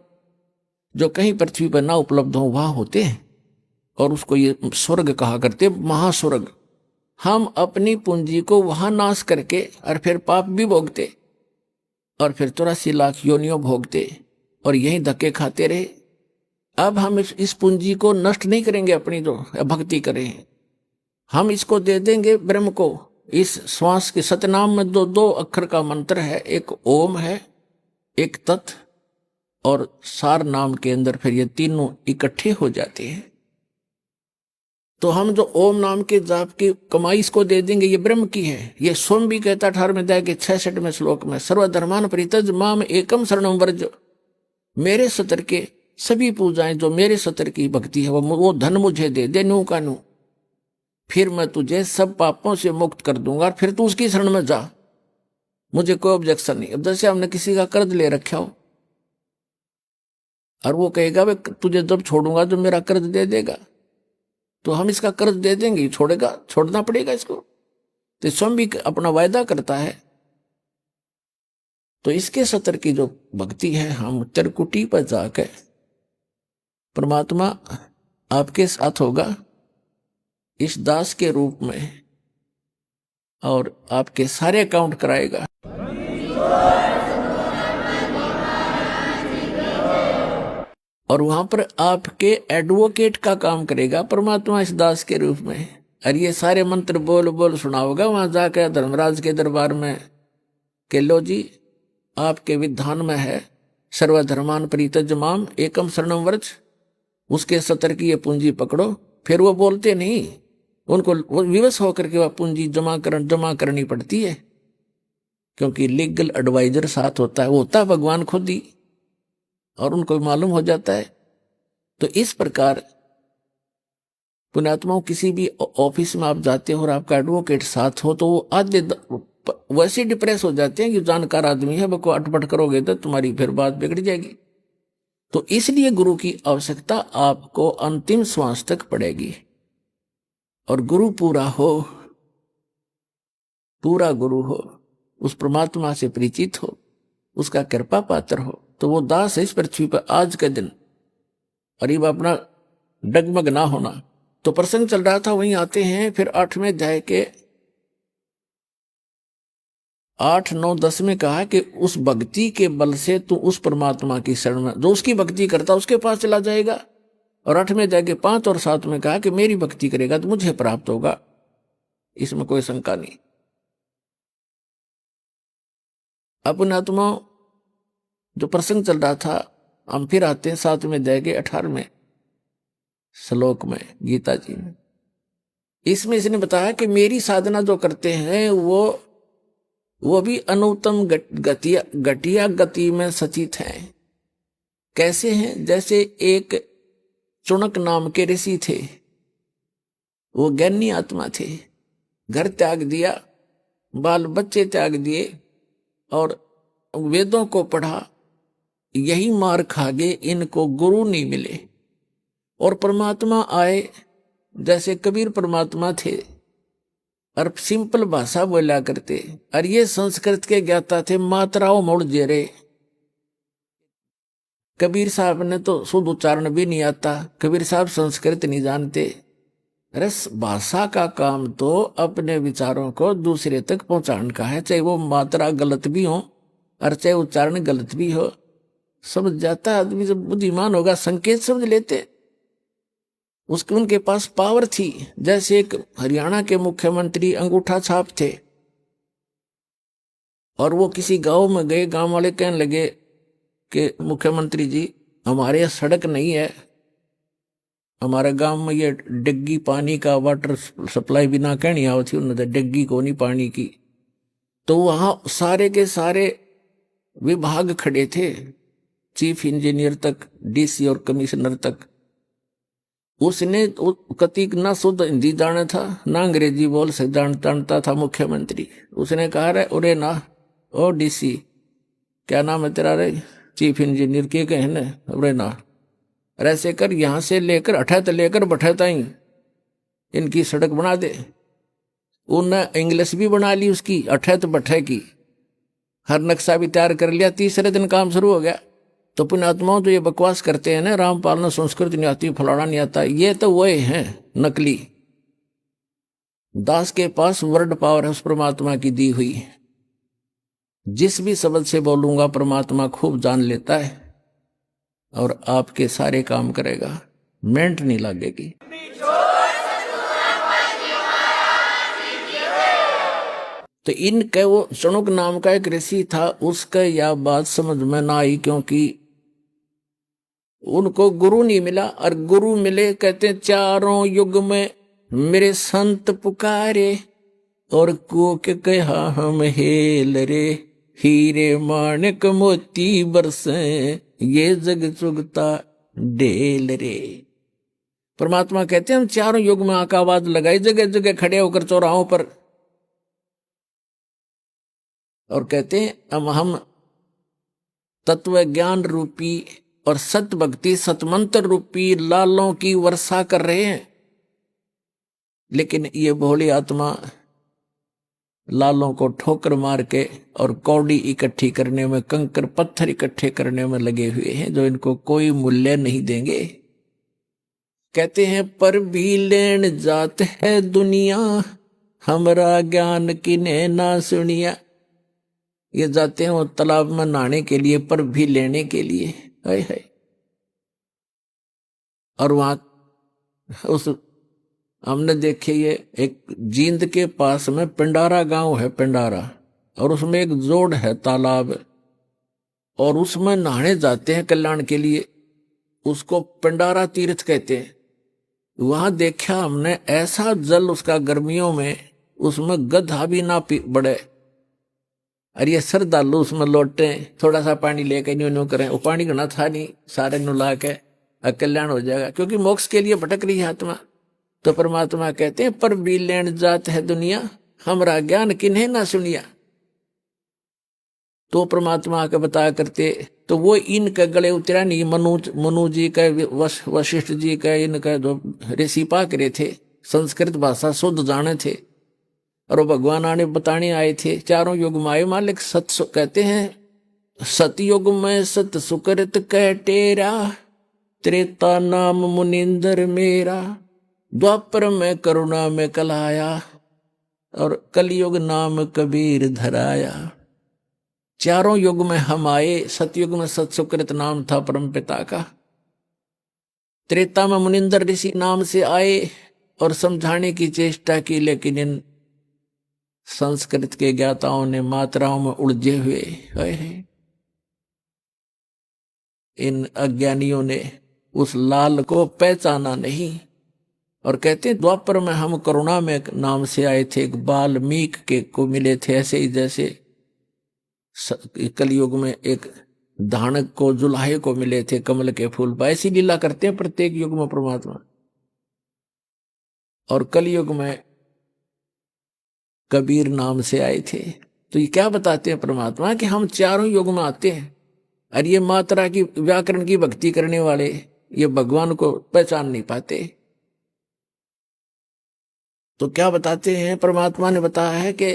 जो कहीं पृथ्वी पर ना उपलब्ध हो वहां होते हैं, और उसको ये स्वर्ग कहा करते, महास्वर्ग। हम अपनी पूंजी को वहां नाश करके और फिर पाप भी भोगते, और फिर 84 लाख योनियों भोगते, और यही धक्के खाते रहे। अब हम इस पूंजी को नष्ट नहीं करेंगे, अपनी जो भक्ति करें, हम इसको दे देंगे ब्रह्म को। इस श्वास के सतनाम में दो अक्षर का मंत्र है, एक ओम है, एक तत्, और सार नाम के अंदर फिर ये तीनों इकट्ठे हो जाते हैं। तो हम जो ओम नाम के जाप की कमाई इसको दे देंगे, ये ब्रह्म की है। ये स्वयं भी कहता 18वें अध्याय के 66वें श्लोक में, सर्वधर्मान परित्यज माम एकम शरणम व्रज। मेरे सतर के सभी पूजाएं, जो मेरे सतर की भक्ति है, वो धन मुझे दे दे, नू का नू, फिर मैं तुझे सब पापों से मुक्त कर दूंगा, और फिर तू उसकी शरण में जा, मुझे कोई ऑब्जेक्शन नहीं। अब जैसे हमने किसी का कर्ज ले रखा हो और वो कहेगा वे तुझे जब छोड़ूंगा जो मेरा कर्ज दे देगा, तो हम इसका कर्ज दे देंगे, छोड़ेगा, छोड़ना पड़ेगा इसको। तो स्वयं भी अपना वायदा करता है। तो इसके सतर की जो भक्ति है, हम त्रिकुटी पर जाकर परमात्मा आपके साथ होगा इस दास के रूप में, और आपके सारे अकाउंट कराएगा। और वहां पर आपके एडवोकेट का काम करेगा परमात्मा इस दास के रूप में। और ये सारे मंत्र बोल बोल सुनाओगा वहां जाकर धर्मराज के दरबार में कि लो जी, आपके विधान में है सर्वधर्मान परित्यज माम एकम शरणम व्रज, उसके सतर की ये पूंजी पकड़ो। फिर वो बोलते नहीं, उनको विवश होकर के वह पूंजी जमा करनी पड़ती है, क्योंकि लीगल एडवाइजर साथ होता है, वो होता है भगवान खुद ही, और उनको मालूम हो जाता है। तो इस प्रकार पुण्यात्माओं, किसी भी ऑफिस में आप जाते हो और आपका एडवोकेट साथ हो, तो वो आधे वैसे डिप्रेस हो जाते हैं कि जानकार आदमी है, वो अटपट करोगे तो तुम्हारी फिर बात बिगड़ जाएगी। तो इसलिए गुरु की आवश्यकता आपको अंतिम श्वास तक पड़ेगी। और गुरु पूरा गुरु हो, उस परमात्मा से परिचित हो, उसका कृपा पात्र हो, तो वो दास है इस पृथ्वी पर आज के दिन। और ये अपना डगमग ना होना। तो प्रसंग चल रहा था, वहीं आते हैं फिर 8वें अध्याय के 8, 9, 10 में कहा कि उस भक्ति के बल से तू उस परमात्मा की शरण में, जो उसकी भक्ति करता उसके पास चला जाएगा। और 8वें अध्याय के 5 और 7 में कहा कि मेरी भक्ति करेगा तो मुझे प्राप्त होगा, इसमें कोई शंका नहीं। अपने आत्मा जो प्रसंग चल रहा था, हम फिर आते हैं 7वें अध्याय के 18वें श्लोक में गीता जी में। इसमें इसने बताया कि मेरी साधना जो करते हैं वो भी अनुत्तम घटिया गति में सचित हैं। कैसे हैं? जैसे एक चुनक नाम के ऋषि थे, वो ज्ञानी आत्मा थे, घर त्याग दिया, बाल बच्चे त्याग दिए और वेदों को पढ़ा, यही मार खा गए, इनको गुरु नहीं मिले। और परमात्मा आए, जैसे कबीर परमात्मा थे और सिंपल भाषा बोला करते, और ये संस्कृत के ज्ञाता थे, मात्राओं मोड़ जेरे, कबीर साहब ने तो शुद्ध उच्चारण भी नहीं आता, कबीर साहब संस्कृत नहीं जानते। अरे भाषा का काम तो अपने विचारों को दूसरे तक पहुंचाने का है, चाहे वो मात्रा गलत भी हो और चाहे उच्चारण गलत भी हो। समझ जाता है आदमी, जब बुद्धिमान होगा संकेत समझ लेते। उसके उनके पास पावर थी। जैसे एक हरियाणा के मुख्यमंत्री अंगूठा छाप थे, और वो किसी गांव में गए, गांव वाले कहने लगे कि मुख्यमंत्री जी हमारे यहाँ सड़क नहीं है, हमारे गांव में ये डिग्गी पानी का वाटर सप्लाई बिना कहनी आओ थी उन्होंने, डिग्गी को नहीं पानी की। तो वहां सारे के सारे विभाग खड़े थे, चीफ इंजीनियर तक, डीसी और कमिश्नर तक। उसने कतीक ना शुद्ध हिंदी जाना था ना अंग्रेजी बोल से जानता था मुख्यमंत्री। उसने कहा रे उरे ना ओ डीसी, क्या नाम है तेरा रे, चीफ इंजीनियर के कहने, उरे ना ऐसे कर, यहां से लेकर अठैत लेकर बठैता ही इनकी सड़क बना दे। उन्हें इंग्लिश भी बना ली उसकी, अठैत बठै की, हर नक्शा भी तैयार कर लिया। तीसरे दिन काम शुरू हो गया। तो पुण्यात्माओं तो ये बकवास करते हैं ना, रामपाल ने संस्कृत नहीं आती, फलाना नहीं आता, ये तो वही हैं नकली। दास के पास वर्ड पावर है उस परमात्मा की दी हुई। जिस भी शब्द से बोलूंगा परमात्मा खूब जान लेता है और आपके सारे काम करेगा, मेंट नहीं लगेगी। तो इनके वो शनुक नाम का एक ऋषि था, उसका यह बात समझ में ना आई, क्योंकि उनको गुरु नहीं मिला। और गुरु मिले, कहते चारों युग में मेरे संत पुकारे, और को के कहा हम हेल रे, हीरे माणिक मोती बरसे, ये जग चुगता ढेल रे। परमात्मा कहते हैं हम चारों युग में आका आवाज लगाई, जगह जगह खड़े होकर चौराहों पर, और कहते हैं हम तत्व ज्ञान रूपी और सत भक्ति सतमंत्र रूपी लालों की वर्षा कर रहे हैं। लेकिन ये भोली आत्मा लालों को ठोकर मार के और कौड़ी इकट्ठी करने में, कंकर पत्थर इकट्ठे करने में लगे हुए हैं, जो इनको कोई मूल्य नहीं देंगे। कहते हैं पर भी लेन जात है दुनिया, हमरा ज्ञान किने ना सुनिया। ये जाते हैं वो तालाब में नहाने के लिए, पर भी लेने के लिए, हाय हाय। और वहां उस हमने देखे, ये एक जींद के पास में पिंडारा गांव है, पिंडारा, और उसमें एक जोड़ है, तालाब, और उसमें नहाने जाते हैं कल्याण के लिए। उसको पिंडारा तीर्थ कहते हैं। वहां देखा हमने ऐसा जल उसका गर्मियों में, उसमें गधा भी ना बढ़े। अरे ये श्रद्धालु उसमें लौटे, थोड़ा सा पानी लेके न्यू करें, वो पानी घना था नहीं, सारे नुला के कल्याण हो जाएगा, क्योंकि मोक्ष के लिए भटक रही है आत्मा। तो परमात्मा कहते हैं पर भी लेन जात है दुनिया, हमरा ज्ञान किन्हें ना सुनिया। तो परमात्मा के बताया करते, तो वो इनके गले उतरा नहीं। मनु जी का, वशिष्ठ जी का, इनका जो ऋषि पाक रहे थे, संस्कृत भाषा शुद्ध जाने थे, और वो भगवान आने बताने आए थे। चारों युग में आए मालिक। कहते हैं सतयुग में सत सुकृत कह टेरा, त्रेता नाम मुनिंदर मेरा, द्वापर में करुणा में कलाया, और कलयुग नाम कबीर धराया। चारों युग में हम आए। सतयुग में सत सुकृत नाम था परम पिता का, त्रेता में मुनिंदर ऋषि नाम से आए और समझाने की चेष्टा की, लेकिन इन संस्कृत के ज्ञाताओं ने मात्राओं में उलझे हुए हैं। इन अज्ञानियों ने उस लाल को पहचाना नहीं। और कहते हैं द्वापर में हम करुणा में नाम से आए थे, एक बाल्मीक के को मिले थे, ऐसे ही जैसे कलयुग में एक धानक को, जुलाहे को मिले थे कमल के फूल पर। ऐसी लीला करते हैं प्रत्येक युग में परमात्मा। और कलयुग में कबीर नाम से आए थे। तो ये क्या बताते हैं परमात्मा कि हम चारों युग में आते हैं, और ये मात्रा की व्याकरण की भक्ति करने वाले ये भगवान को पहचान नहीं पाते। तो क्या बताते हैं, परमात्मा ने बताया है कि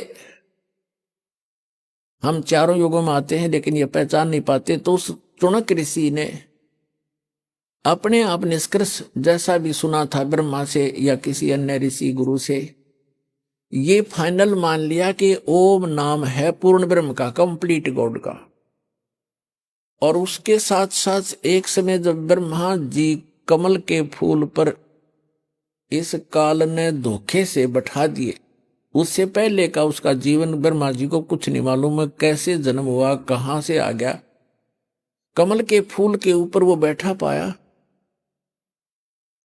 हम चारों युगों में आते हैं लेकिन ये पहचान नहीं पाते। तो उस चुनक ऋषि ने अपने आप निष्कर्ष जैसा भी सुना था ब्रह्मा से या किसी अन्य ऋषि गुरु से, ये फाइनल मान लिया कि ओम नाम है पूर्ण ब्रह्म का, कंप्लीट गॉड का। और उसके साथ साथ एक समय जब ब्रह्मा जी कमल के फूल पर इस काल ने धोखे से बैठा दिए, उससे पहले का उसका जीवन ब्रह्मा जी को कुछ नहीं मालूम है, कैसे जन्म हुआ, कहां से आ गया। कमल के फूल के ऊपर वो बैठा पाया,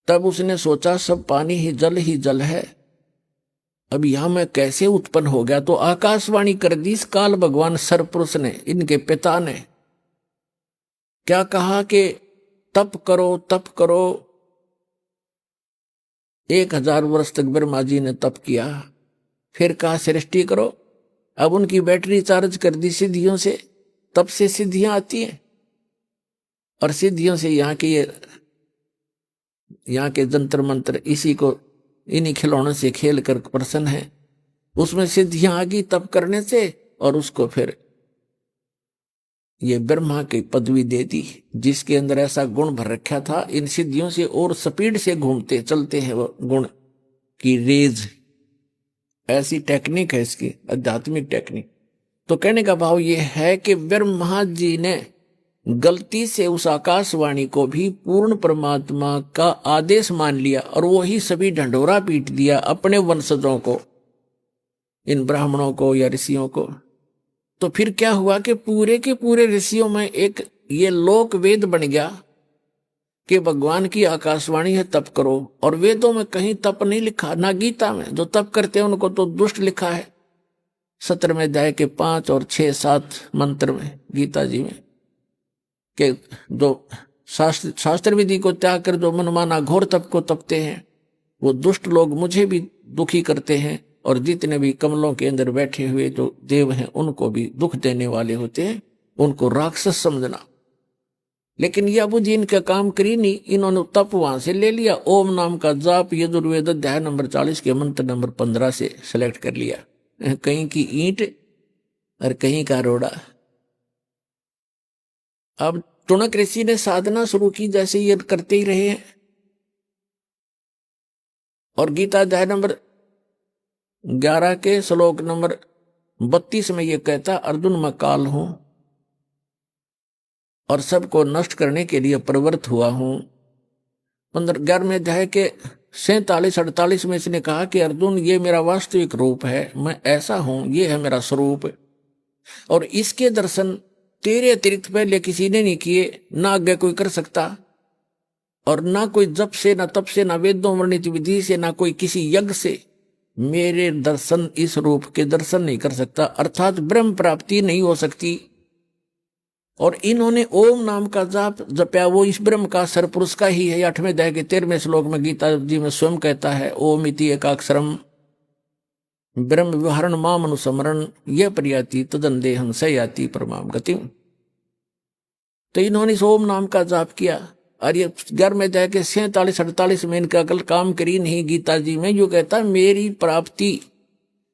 तब उसने सोचा सब पानी ही जल है, अब यहां मैं कैसे उत्पन्न हो गया। तो आकाशवाणी कर दी इस काल भगवान सरपुरुष ने, इनके पिता ने क्या कहा कि तप करो तप करो। 1000 वर्ष तक ब्रह्मा जी ने तप किया, फिर कहा सृष्टि करो। अब उनकी बैटरी चार्ज कर दी सिद्धियों से, तब से सिद्धियां आती हैं, और सिद्धियों से यहाँ के जंतर मंत्र इसी को, इन्हीं खिलौनों से खेल कर प्रसन्न है। उसमें सिद्धियां आ गई तप करने से, और उसको फिर ये ब्रह्मा की पदवी दे दी, जिसके अंदर ऐसा गुण भर रखा था। इन सिद्धियों से और स्पीड से घूमते चलते हैं वो गुण की रेज, ऐसी टेक्निक है इसकी, आध्यात्मिक टेक्निक। तो कहने का भाव ये है कि ब्रह्मा जी ने गलती से उस आकाशवाणी को भी पूर्ण परमात्मा का आदेश मान लिया, और वही सभी ढंढोरा पीट दिया अपने वंशजों को, इन ब्राह्मणों को या ऋषियों को। तो फिर क्या हुआ कि पूरे के पूरे ऋषियों में एक ये लोक वेद बन गया कि भगवान की आकाशवाणी है तप करो। और वेदों में कहीं तप नहीं लिखा, ना गीता में। जो तप करते हैं उनको तो दुष्ट लिखा है 17वें अध्याय के 5 और 6 7 मंत्र में गीता जी में, कि जो शास्त्र विधि को त्याग कर जो मनमाना घोर तप को तपते हैं, वो दुष्ट लोग मुझे भी दुखी करते हैं, और जितने भी कमलों के अंदर बैठे हुए जो देव हैं उनको भी दुख देने वाले होते हैं, उनको राक्षस समझना। लेकिन ये अबू जी इनका काम करी नहीं, इन्होंने तप वहां से ले लिया, ओम नाम का जाप यजुर्वेद अध्याय नंबर 40 के मंत्र नंबर 15 से सेलेक्ट कर लिया। कहीं की ईंट और कहीं का रोड़ा। अब टुणक ऋषि ने साधना शुरू की, जैसे ये करते ही रहे हैं। और गीता अध्याय नंबर 11 के श्लोक नंबर 32 में ये कहता, अर्जुन मैं काल हूं और सबको नष्ट करने के लिए प्रवृत्त हुआ हूं। 11वें अध्याय के 47-48 में इसने कहा कि अर्जुन ये मेरा वास्तविक रूप है, मैं ऐसा हूं, ये है मेरा स्वरूप, और इसके दर्शन तेरे अतिरिक्त पहले किसी ने नहीं किए, ना आगे कोई कर सकता, और ना कोई जप से, ना तप से, ना वेदों वर्णित विधि से, ना कोई किसी यज्ञ से मेरे दर्शन, इस रूप के दर्शन नहीं कर सकता, अर्थात ब्रह्म प्राप्ति नहीं हो सकती। और इन्होंने ओम नाम का जाप जपया, वो इस ब्रह्म का सरपुरुष का ही है। 8वें अध्याय के 13वें श्लोक में गीता जी में स्वयं कहता है, ओम इति एकाक्षरम ब्रह्म विहरण माम अनुसमरण ये प्रयाति तदंदेहं स याति परमाम गति। तो इन्होंने इस ओम नाम का जाप किया, और ये 11वें अध्याय के 47-48 में इनका कल काम करी नहीं गीता जी में। जो कहता मेरी प्राप्ति,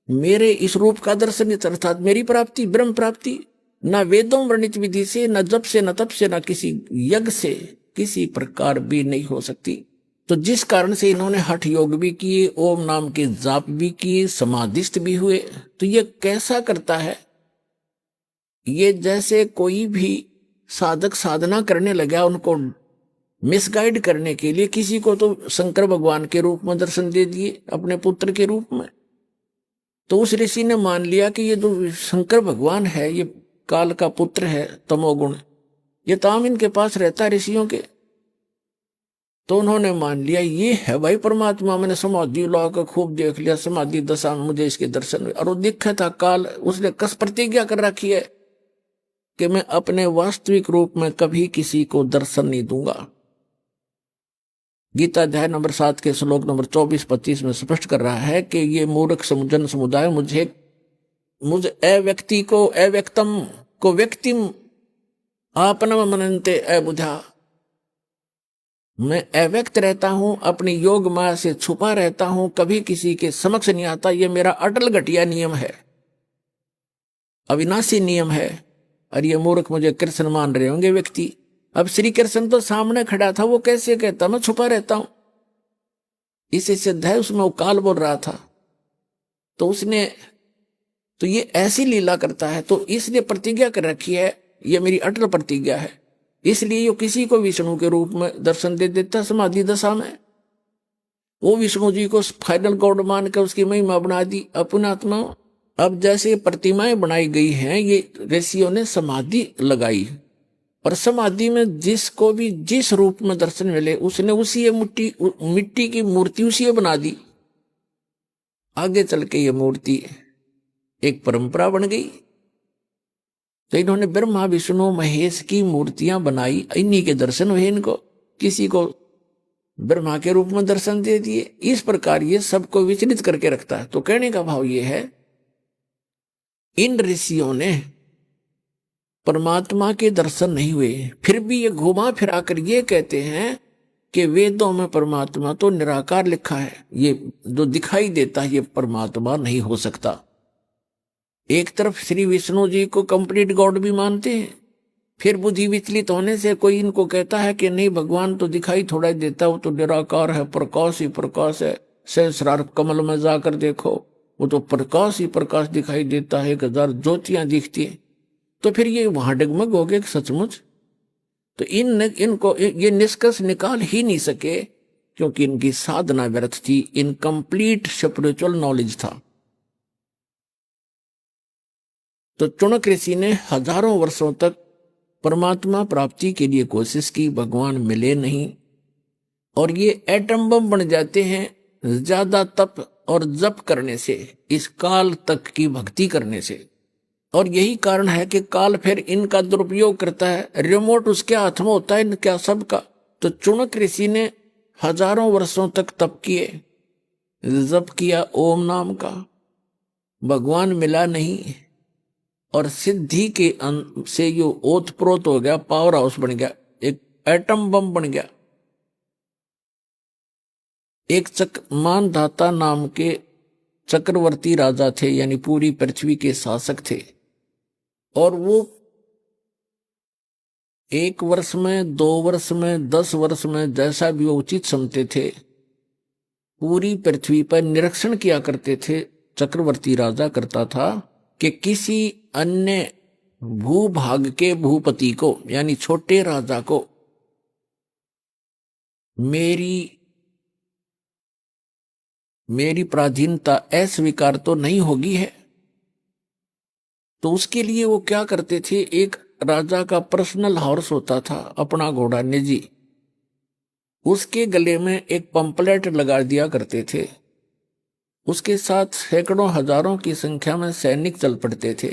मेरे इस रूप का दर्शन, अर्थात मेरी प्राप्ति, ब्रह्म प्राप्ति, न वेदों वर्णित विधि से, न जप से, न तप से, न किसी यज्ञ से किसी प्रकार भी नहीं हो सकती। तो जिस कारण से इन्होंने हठ योग भी किए, ओम नाम के जाप भी किए, समाधिस्थ भी हुए। तो ये कैसा करता है, ये जैसे कोई भी साधक साधना करने लगा, उनको मिसगाइड करने के लिए किसी को तो शंकर भगवान के रूप में दर्शन दे दिए, अपने पुत्र के रूप में। तो उस ऋषि ने मान लिया कि ये जो शंकर भगवान है ये काल का पुत्र है, तमोगुण, ये ताम इनके पास रहता है ऋषियों के। तो उन्होंने मान लिया ये है भाई परमात्मा। मैंने समाधि ला कर खूब देख लिया, समाधि दशा में मुझे इसके दर्शन हुए। और वो दिखा था काल, उसने कस प्रतिज्ञा कर रखी है कि मैं अपने वास्तविक रूप में कभी किसी को दर्शन नहीं दूंगा। गीता अध्याय नंबर 7 के श्लोक नंबर 24-25 में स्पष्ट कर रहा है कि ये मूर्ख जन समुदाय मुझ अव्यक्ति को, अव्यक्तम को व्यक्तिम आपनम मनन्ते अबुधा। मैं अव्यक्त रहता हूं, अपनी योग माया से छुपा रहता हूं, कभी किसी के समक्ष नहीं आता। ये मेरा अटल घटिया नियम है, अविनाशी नियम है। और ये मूर्ख मुझे कृष्ण मान रहे होंगे व्यक्ति, अब श्री कृष्ण तो सामने खड़ा था, वो कैसे कहता मैं छुपा रहता हूं। इसे सिद्ध है उसमें वो काल बोल रहा था, तो उसने तो ये ऐसी लीला करता है, तो इसलिए प्रतिज्ञा कर रखी है, ये मेरी अटल प्रतिज्ञा है। इसलिए ये किसी को विष्णु के रूप में दर्शन दे देता समाधि दशा में। वो विष्णु जी को फाइनल गॉड मान कर उसकी महिमा बना दी अपना आत्मा। अब जैसे प्रतिमाएं बनाई गई हैं, ये ऋषियों ने समाधि लगाई, और समाधि में जिसको भी जिस रूप में दर्शन मिले उसने उसी मिट्टी की मूर्ति उसी बना दी। आगे चल के ये मूर्ति एक परंपरा बन गई। तो इन्होंने ब्रह्मा विष्णु महेश की मूर्तियां बनाई, इन्हीं के दर्शन हुए इनको, किसी को ब्रह्मा के रूप में दर्शन दे दिए। इस प्रकार ये सबको विचलित करके रखता है। तो कहने का भाव ये है, इन ऋषियों ने परमात्मा के दर्शन नहीं हुए, फिर भी ये घुमा फिरा कर ये कहते हैं कि वेदों में परमात्मा तो निराकार लिखा है, ये जो दिखाई देता है ये परमात्मा नहीं हो सकता। एक तरफ श्री विष्णु जी को कंप्लीट गॉड भी मानते हैं, फिर बुद्धि विचलित होने से कोई इनको कहता है कि नहीं भगवान तो दिखाई थोड़ा ही देता, वो तो निराकार है, प्रकाश ही प्रकाश है, सहस्रार कमल में जाकर देखो वो तो प्रकाश ही प्रकाश दिखाई देता है, 1000 ज्योतियां दिखती है। तो फिर ये वहां डगमग हो गए सचमुच। तो इनको ये निष्कर्ष निकाल ही नहीं सके, क्योंकि इनकी साधना व्यर्थ थी, इनकम्प्लीट स्पिरिचुअल नॉलेज था। तो चुनक ऋषि ने हजारों वर्षों तक परमात्मा प्राप्ति के लिए कोशिश की, भगवान मिले नहीं, और ये एटम बम बन जाते हैं ज्यादा तप और जप करने से, इस काल तक की भक्ति करने से। और यही कारण है कि काल फिर इनका दुरुपयोग करता है, रिमोट उसके हाथ में होता है इनका सबका। तो चुनक ऋषि ने हजारों वर्षों तक तप किए, जप किया ओम नाम का, भगवान मिला नहीं, और सिद्धि के से यो ओतप्रोत हो गया, पावर हाउस बन गया, एक एटम बम बन गया। एक मानधाता नाम के चक्रवर्ती राजा थे, यानी पूरी पृथ्वी के शासक थे, और वो 1 वर्ष में 2 वर्ष में 10 वर्ष में जैसा भी वो उचित समझते थे, पूरी पृथ्वी पर निरीक्षण किया करते थे। चक्रवर्ती राजा करता था कि किसी अन्य भूभाग के भूपति को, यानी छोटे राजा को, मेरी पराधीनता अस्वीकार तो नहीं होगी है। तो उसके लिए वो क्या करते थे, एक राजा का पर्सनल हॉर्स होता था, अपना घोड़ा निजी, उसके गले में एक पंपलेट लगा दिया करते थे। उसके साथ सैकड़ों हजारों की संख्या में सैनिक चल पड़ते थे।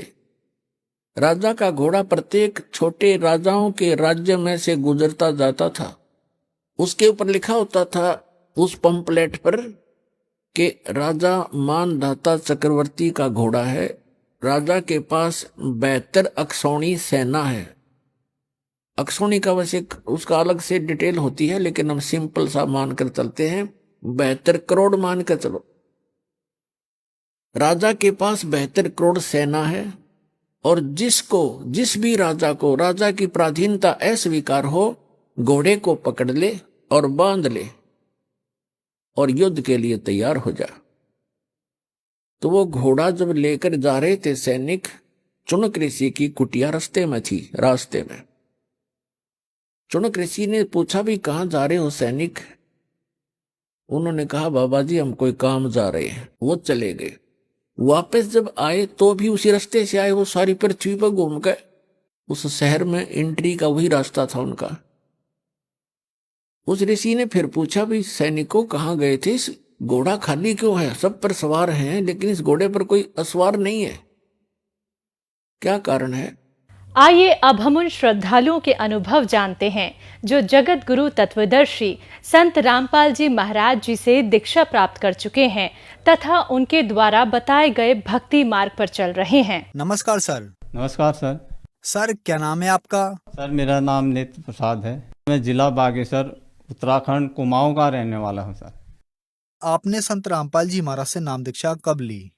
राजा का घोड़ा प्रत्येक छोटे राजाओं के राज्य में से गुजरता जाता था। उसके ऊपर लिखा होता था उस पंपलेट पर कि राजा मानधाता चक्रवर्ती का घोड़ा है, राजा के पास 72 अक्षौणी सेना है। अक्षौणी का वैसे उसका अलग से डिटेल होती है, लेकिन हम सिंपल सा मानकर चलते हैं, 72 करोड़ मानकर चलो। राजा के पास 72 करोड़ सेना है, और जिस भी राजा को राजा की पराधीनता अस्वीकार हो, घोड़े को पकड़ ले और बांध ले और युद्ध के लिए तैयार हो जा। तो वो घोड़ा जब लेकर जा रहे थे सैनिक, चुनक ऋषि की कुटिया रास्ते में थी। रास्ते में चुनक ऋषि ने पूछा भी कहां जा रहे हो सैनिक? उन्होंने कहा बाबा जी हम कोई काम जा रहे हैं। वो चले गए। वापस जब आए तो भी उसी रास्ते से आए, वो सारी पृथ्वी पर घूम गए। उस शहर में एंट्री का वही रास्ता था उनका। उस ऋषि ने फिर पूछा भी सैनिकों कहां गए थे, इस घोड़ा खाली क्यों है? सब पर सवार हैं लेकिन इस घोड़े पर कोई असवार नहीं है, क्या कारण है? आइए अब हम उन श्रद्धालुओं के अनुभव जानते हैं जो जगत गुरु तत्वदर्शी संत रामपाल जी महाराज जी से दीक्षा प्राप्त कर चुके हैं तथा उनके द्वारा बताए गए भक्ति मार्ग पर चल रहे हैं। नमस्कार सर। नमस्कार सर। सर क्या नाम है आपका? सर मेरा नाम नेत्र प्रसाद है। मैं जिला बागेश्वर उत्तराखंड कुमाऊं का रहने वाला हूं सर। आपने संत रामपाल जी महाराज से नाम दीक्षा कब ली?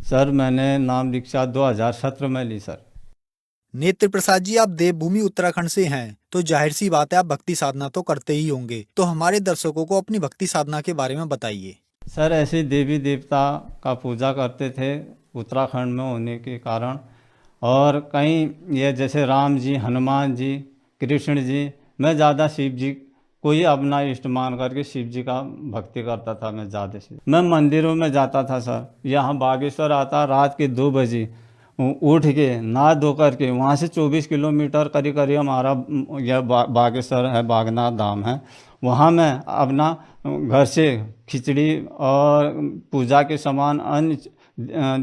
सर मैंने नाम दीक्षा 2017 में ली सर। नेत्र प्रसाद जी, आप देवभूमि उत्तराखंड से हैं, तो जाहिर सी बात है आप भक्ति साधना तो करते ही होंगे। तो हमारे दर्शकों को अपनी भक्ति साधना के बारे में बताइए। सर ऐसे देवी देवता का पूजा करते थे उत्तराखंड में होने के कारण। और कहीं ये जैसे राम जी, हनुमान जी, कृष्ण जी, मैं ज़्यादा शिव जी को ही अपना इष्ट मान करके शिव जी का भक्ति करता था। मैं ज़्यादा से मैं मंदिरों में जाता था सर। यहाँ बागेश्वर आता रात के 2 बजे उठ के नहा धो करके, वहाँ से 24 किलोमीटर करीब करीब हमारा यह बागेश्वर है, बागनाथ धाम है। वहाँ मैं अपना घर से खिचड़ी और पूजा के सामान, अन्य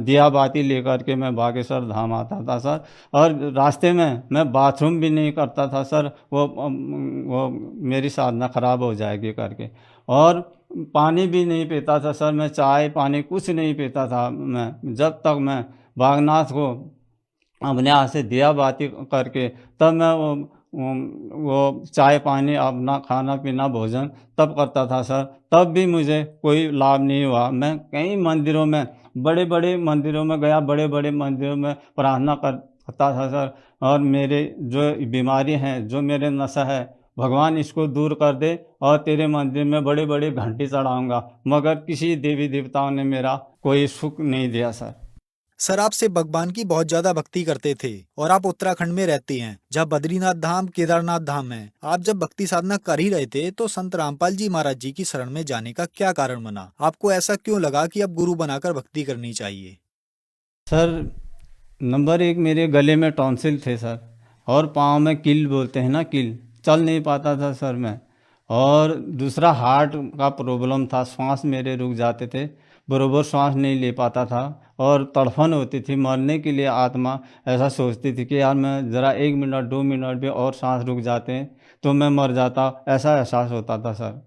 दिया बाती लेकर के मैं बागेश्वर धाम आता था सर। और रास्ते में मैं बाथरूम भी नहीं करता था सर, वो मेरी साधना खराब हो जाएगी करके। और पानी भी नहीं पीता था सर, मैं चाय पानी कुछ नहीं पीता था मैं, जब तक मैं बागनाथ को अपने हाथ से दिया बाती करके तब मैं वो चाय पानी अपना खाना पीना भोजन तब करता था सर। तब भी मुझे कोई लाभ नहीं हुआ। मैं कई मंदिरों में, बड़े बड़े मंदिरों में गया, बड़े बड़े मंदिरों में प्रार्थना करता था सर। और मेरे जो बीमारी हैं, जो मेरे नशा है, भगवान इसको दूर कर दे और तेरे मंदिर में बड़े बड़े घंटी चढ़ाऊंगा, मगर किसी देवी देवताओं ने मेरा कोई सुख नहीं दिया सर। सर, आपसे भगवान की बहुत ज्यादा भक्ति करते थे और आप उत्तराखंड में रहते हैं, जहाँ बद्रीनाथ धाम, केदारनाथ धाम है। आप जब भक्ति साधना कर ही रहे थे तो संत रामपाल जी महाराज जी की शरण में जाने का क्या कारण बना? आपको ऐसा क्यों लगा कि अब गुरु बनाकर भक्ति करनी चाहिए? सर नंबर 1 मेरे गले में टॉन्सिल थे सर, और पाँव में किल बोलते हैं ना, किल, चल नहीं पाता था सर मैं। और दूसरा हार्ट का प्रॉब्लम था, सांस मेरे रुक जाते थे, बरोबर सांस नहीं ले पाता था। और तड़फन होती थी, मरने के लिए आत्मा ऐसा सोचती थी कि यार मैं ज़रा 1 मिनट 2 मिनट भी और सांस रुक जाते हैं तो मैं मर जाता, ऐसा एहसास होता था सर।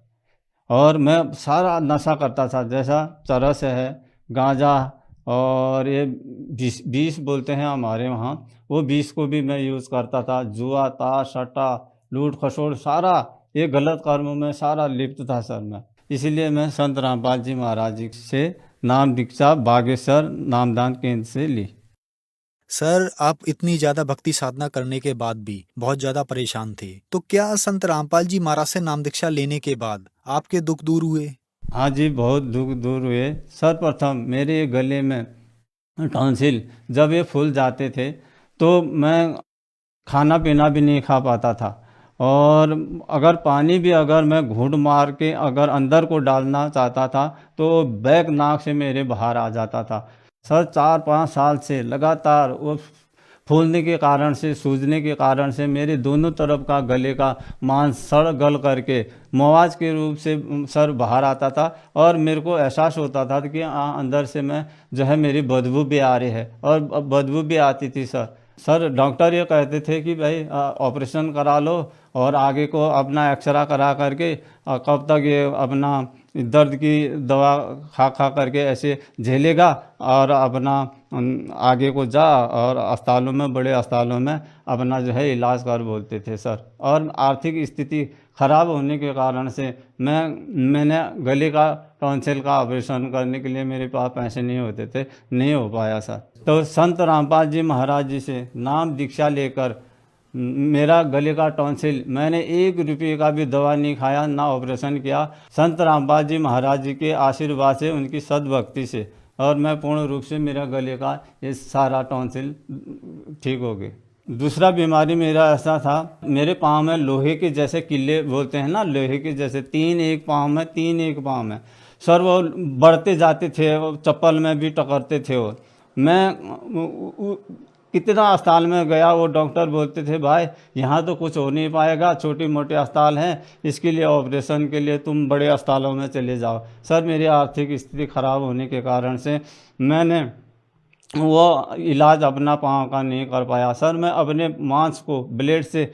और मैं सारा नशा करता था, जैसा चरस है, गांजा, और ये बीस बोलते हैं हमारे वहाँ, वो बीस को भी मैं यूज़ करता था। जुआ, ताश, सट्टा, लूट खसोट, सारा ये गलत कर्मों में सारा लिप्त था सर मैं। इसीलिए मैं संत रामपाल जी महाराज जी से नाम दीक्षा बागेश्वर नामदान केंद्र से ली। सर, आप इतनी ज्यादा भक्ति साधना करने के बाद भी बहुत ज्यादा परेशान थे, तो क्या संत रामपाल जी महाराज से नाम दीक्षा लेने के बाद आपके दुख दूर हुए? हाँ जी, बहुत दुख दूर हुए। सर्वप्रथम मेरे गले में टॉन्सिल जब ये फूल जाते थे तो मैं खाना पीना भी नहीं खा पाता था। और अगर पानी भी अगर मैं घूंट मार के अगर अंदर को डालना चाहता था तो बैक नाक से मेरे बाहर आ जाता था सर। 4-5 साल से लगातार वो फूलने के कारण से, सूजने के कारण से मेरे दोनों तरफ का गले का मांस सड़ गल करके मवाज के रूप से सर बाहर आता था। और मेरे को एहसास होता था कि अंदर से मैं जो है मेरी बदबू भी आ रही है, और बदबू भी आती थी सर। डॉक्टर ये कहते थे कि भाई ऑपरेशन करा लो और आगे को अपना एक्सरा करा करके कब तक ये अपना दर्द की दवा खा खा करके ऐसे झेलेगा, और अपना आगे को जा और अस्पतालों में, बड़े अस्पतालों में अपना जो है इलाज कर, बोलते थे सर। और आर्थिक स्थिति ख़राब होने के कारण से मैंने गले का टॉन्सिल का ऑपरेशन करने के लिए मेरे पास पैसे नहीं होते थे, नहीं हो पाया सर। तो संत रामपाल जी महाराज जी से नाम दीक्षा लेकर मेरा गले का टॉन्सिल, मैंने 1 रुपये का भी दवा नहीं खाया, ना ऑपरेशन किया। संत रामपाल जी महाराज जी के आशीर्वाद से, उनकी सद्भक्ति से, और मैं पूर्ण रूप से मेरा गले का ये सारा टॉन्सिल ठीक हो गए। दूसरा बीमारी मेरा ऐसा था, मेरे पाँव में लोहे के जैसे किले बोलते हैं ना, लोहे के जैसे 3 एक पाँव में, 3 एक पाँव में सर, वो बढ़ते जाते थे, वो चप्पल में भी टकरते थे वो। मैं कितना अस्पताल में गया, वो डॉक्टर बोलते थे भाई यहाँ तो कुछ हो नहीं पाएगा, छोटे मोटे अस्पताल हैं, इसके लिए ऑपरेशन के लिए तुम बड़े अस्पतालों में चले जाओ। सर मेरी आर्थिक स्थिति ख़राब होने के कारण से मैंने वो इलाज अपना पाँव का नहीं कर पाया सर। मैं अपने मांस को ब्लेड से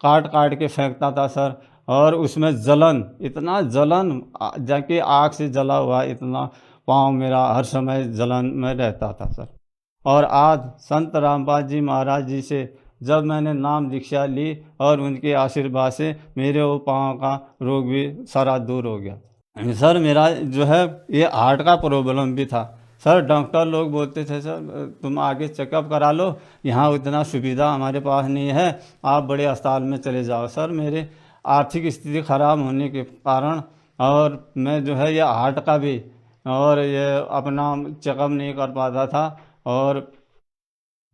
काट काट के फेंकता था सर, और उसमें जलन, इतना जलन जाके आग से जला हुआ, इतना पाँव मेरा हर समय जलन में रहता था सर। और आज संत रामपाल जी महाराज जी से जब मैंने नाम दीक्षा ली और उनके आशीर्वाद से मेरे वो पाँव का रोग भी सारा दूर हो गया सर। मेरा जो है ये हार्ट का प्रॉब्लम भी था सर डॉक्टर लोग बोलते थे सर तुम आगे चेकअप करा लो, यहाँ उतना सुविधा हमारे पास नहीं है, आप बड़े अस्पताल में चले जाओ। सर मेरे आर्थिक स्थिति खराब होने के कारण और मैं जो है ये हार्ट का भी और ये अपना चेकअप नहीं कर पाता था और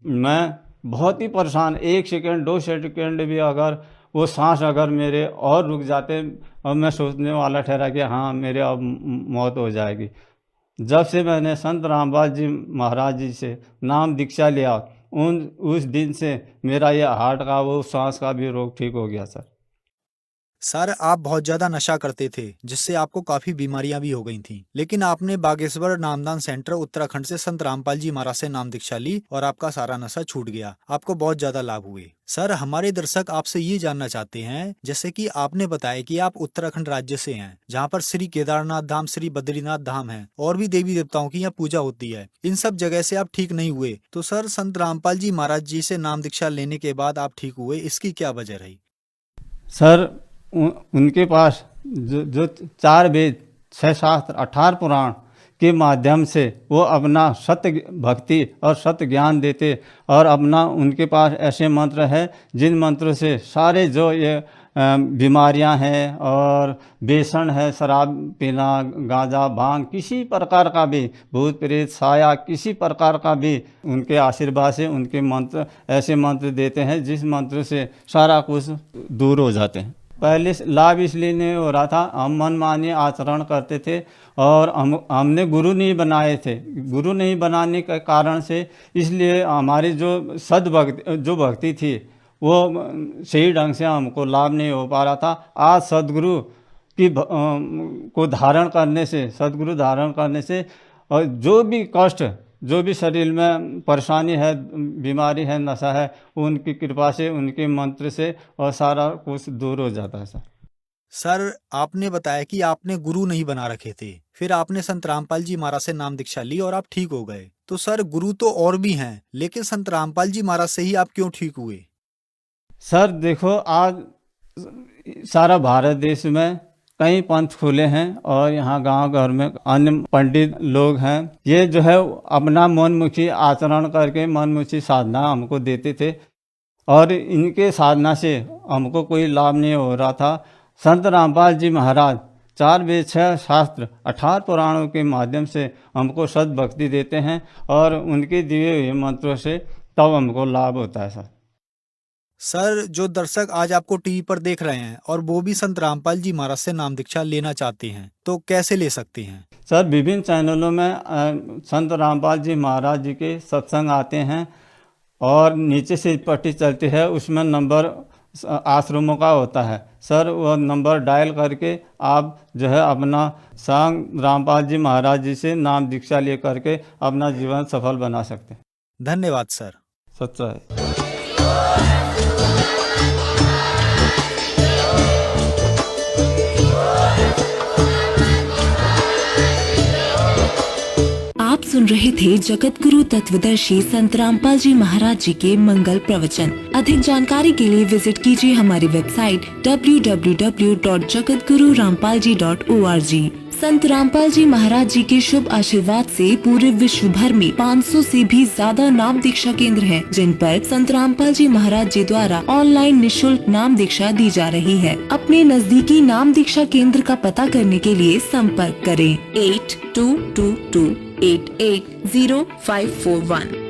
मैं बहुत ही परेशान, 1 सेकंड 2 सेकंड भी अगर वो सांस अगर मेरे और रुक जाते और मैं सोचने वाला ठहरा कि हाँ मेरे अब मौत हो जाएगी। जब से मैंने संत रामपाल जी महाराज जी से नाम दीक्षा लिया उस दिन से मेरा ये हार्ट का वो सांस का भी रोग ठीक हो गया सर। सर आप बहुत ज्यादा नशा करते थे जिससे आपको काफी बीमारियां भी हो गई थीं, लेकिन आपने बागेश्वर नामदान सेंटर उत्तराखंड से संत रामपाल जी महाराज से नाम दीक्षा ली और आपका सारा नशा छूट गया, आपको बहुत ज्यादा लाभ हुए। सर हमारे दर्शक आपसे ये जानना चाहते हैं, जैसे कि आपने बताया कि आप उत्तराखंड राज्य से हैं जहाँ पर श्री केदारनाथ धाम, श्री बद्रीनाथ धाम है और भी देवी देवताओं की यहाँ पूजा होती है, इन सब जगह से आप ठीक नहीं हुए, तो सर संत रामपाल जी महाराज जी से नाम दीक्षा लेने के बाद आप ठीक हुए, इसकी क्या वजह रही? सर उनके पास जो 4 वेद 6 शास्त्र 18 पुराण के माध्यम से वो अपना सत्य भक्ति और सत्य ज्ञान देते और अपना उनके पास ऐसे मंत्र है जिन मंत्रों से सारे जो ये बीमारियां हैं और बेसन है, शराब पीना, गांजा, भांग, किसी प्रकार का भी भूत प्रेत साया किसी प्रकार का भी उनके आशीर्वाद से उनके मंत्र ऐसे मंत्र देते हैं जिस मंत्र से सारा कुछ दूर हो जाते हैं। पहले लाभ इसलिए नहीं हो रहा था, हम मनमानी आचरण करते थे और हमने गुरु नहीं बनाए थे। गुरु नहीं बनाने के कारण से इसलिए हमारी जो भक्ति थी वो सही ढंग से हमको लाभ नहीं हो पा रहा था। आज सदगुरु की को धारण करने से, सदगुरु धारण करने से और जो भी कष्ट, जो भी शरीर में परेशानी है, बीमारी है, नशा है, उनकी कृपा से, उनके मंत्र से और सारा कुछ दूर हो जाता है। सर आपने बताया कि आपने गुरु नहीं बना रखे थे, फिर आपने संत रामपाल जी महाराज से नाम दीक्षा ली और आप ठीक हो गए, तो सर गुरु तो और भी हैं, लेकिन संत रामपाल जी महाराज से ही आप क्यों ठीक हुए? सर देखो आज सारा भारत देश में कई पंथ खुले हैं और यहाँ गांव घर में अन्य पंडित लोग हैं, ये जो है अपना मनमुखी आचरण करके मनमुखी साधना हमको देते थे और इनके साधना से हमको कोई लाभ नहीं हो रहा था। संत रामपाल जी महाराज 4 वेद 6 शास्त्र 18 पुराणों के माध्यम से हमको सद्भक्ति देते हैं और उनके दिए हुए मंत्रों से तब हमको लाभ होता है। सर जो दर्शक आज आपको टीवी पर देख रहे हैं और वो भी संत रामपाल जी महाराज से नाम दीक्षा लेना चाहते हैं तो कैसे ले सकते हैं? सर विभिन्न चैनलों में संत रामपाल जी महाराज जी के सत्संग आते हैं और नीचे से पट्टी चलती है, उसमें नंबर आश्रमों का होता है। सर वो नंबर डायल करके आप जो है अपना संत रामपाल जी महाराज जी से नाम दीक्षा ले करके अपना जीवन सफल बना सकते हैं। धन्यवाद सर। सच्चा है। आप सुन रहे थे जगत गुरु तत्वदर्शी संत रामपाल जी महाराज जी के मंगल प्रवचन। अधिक जानकारी के लिए विजिट कीजिए हमारी वेबसाइट www.jagatgururampalji.org। संत रामपाल जी महाराज जी के शुभ आशीर्वाद से पूरे विश्व भर में 500 से भी ज्यादा नाम दीक्षा केंद्र हैं, जिन पर संत रामपाल जी महाराज जी द्वारा ऑनलाइन निशुल्क नाम दीक्षा दी जा रही है। अपने नजदीकी नाम दीक्षा केंद्र का पता करने के लिए संपर्क करें 8222880541।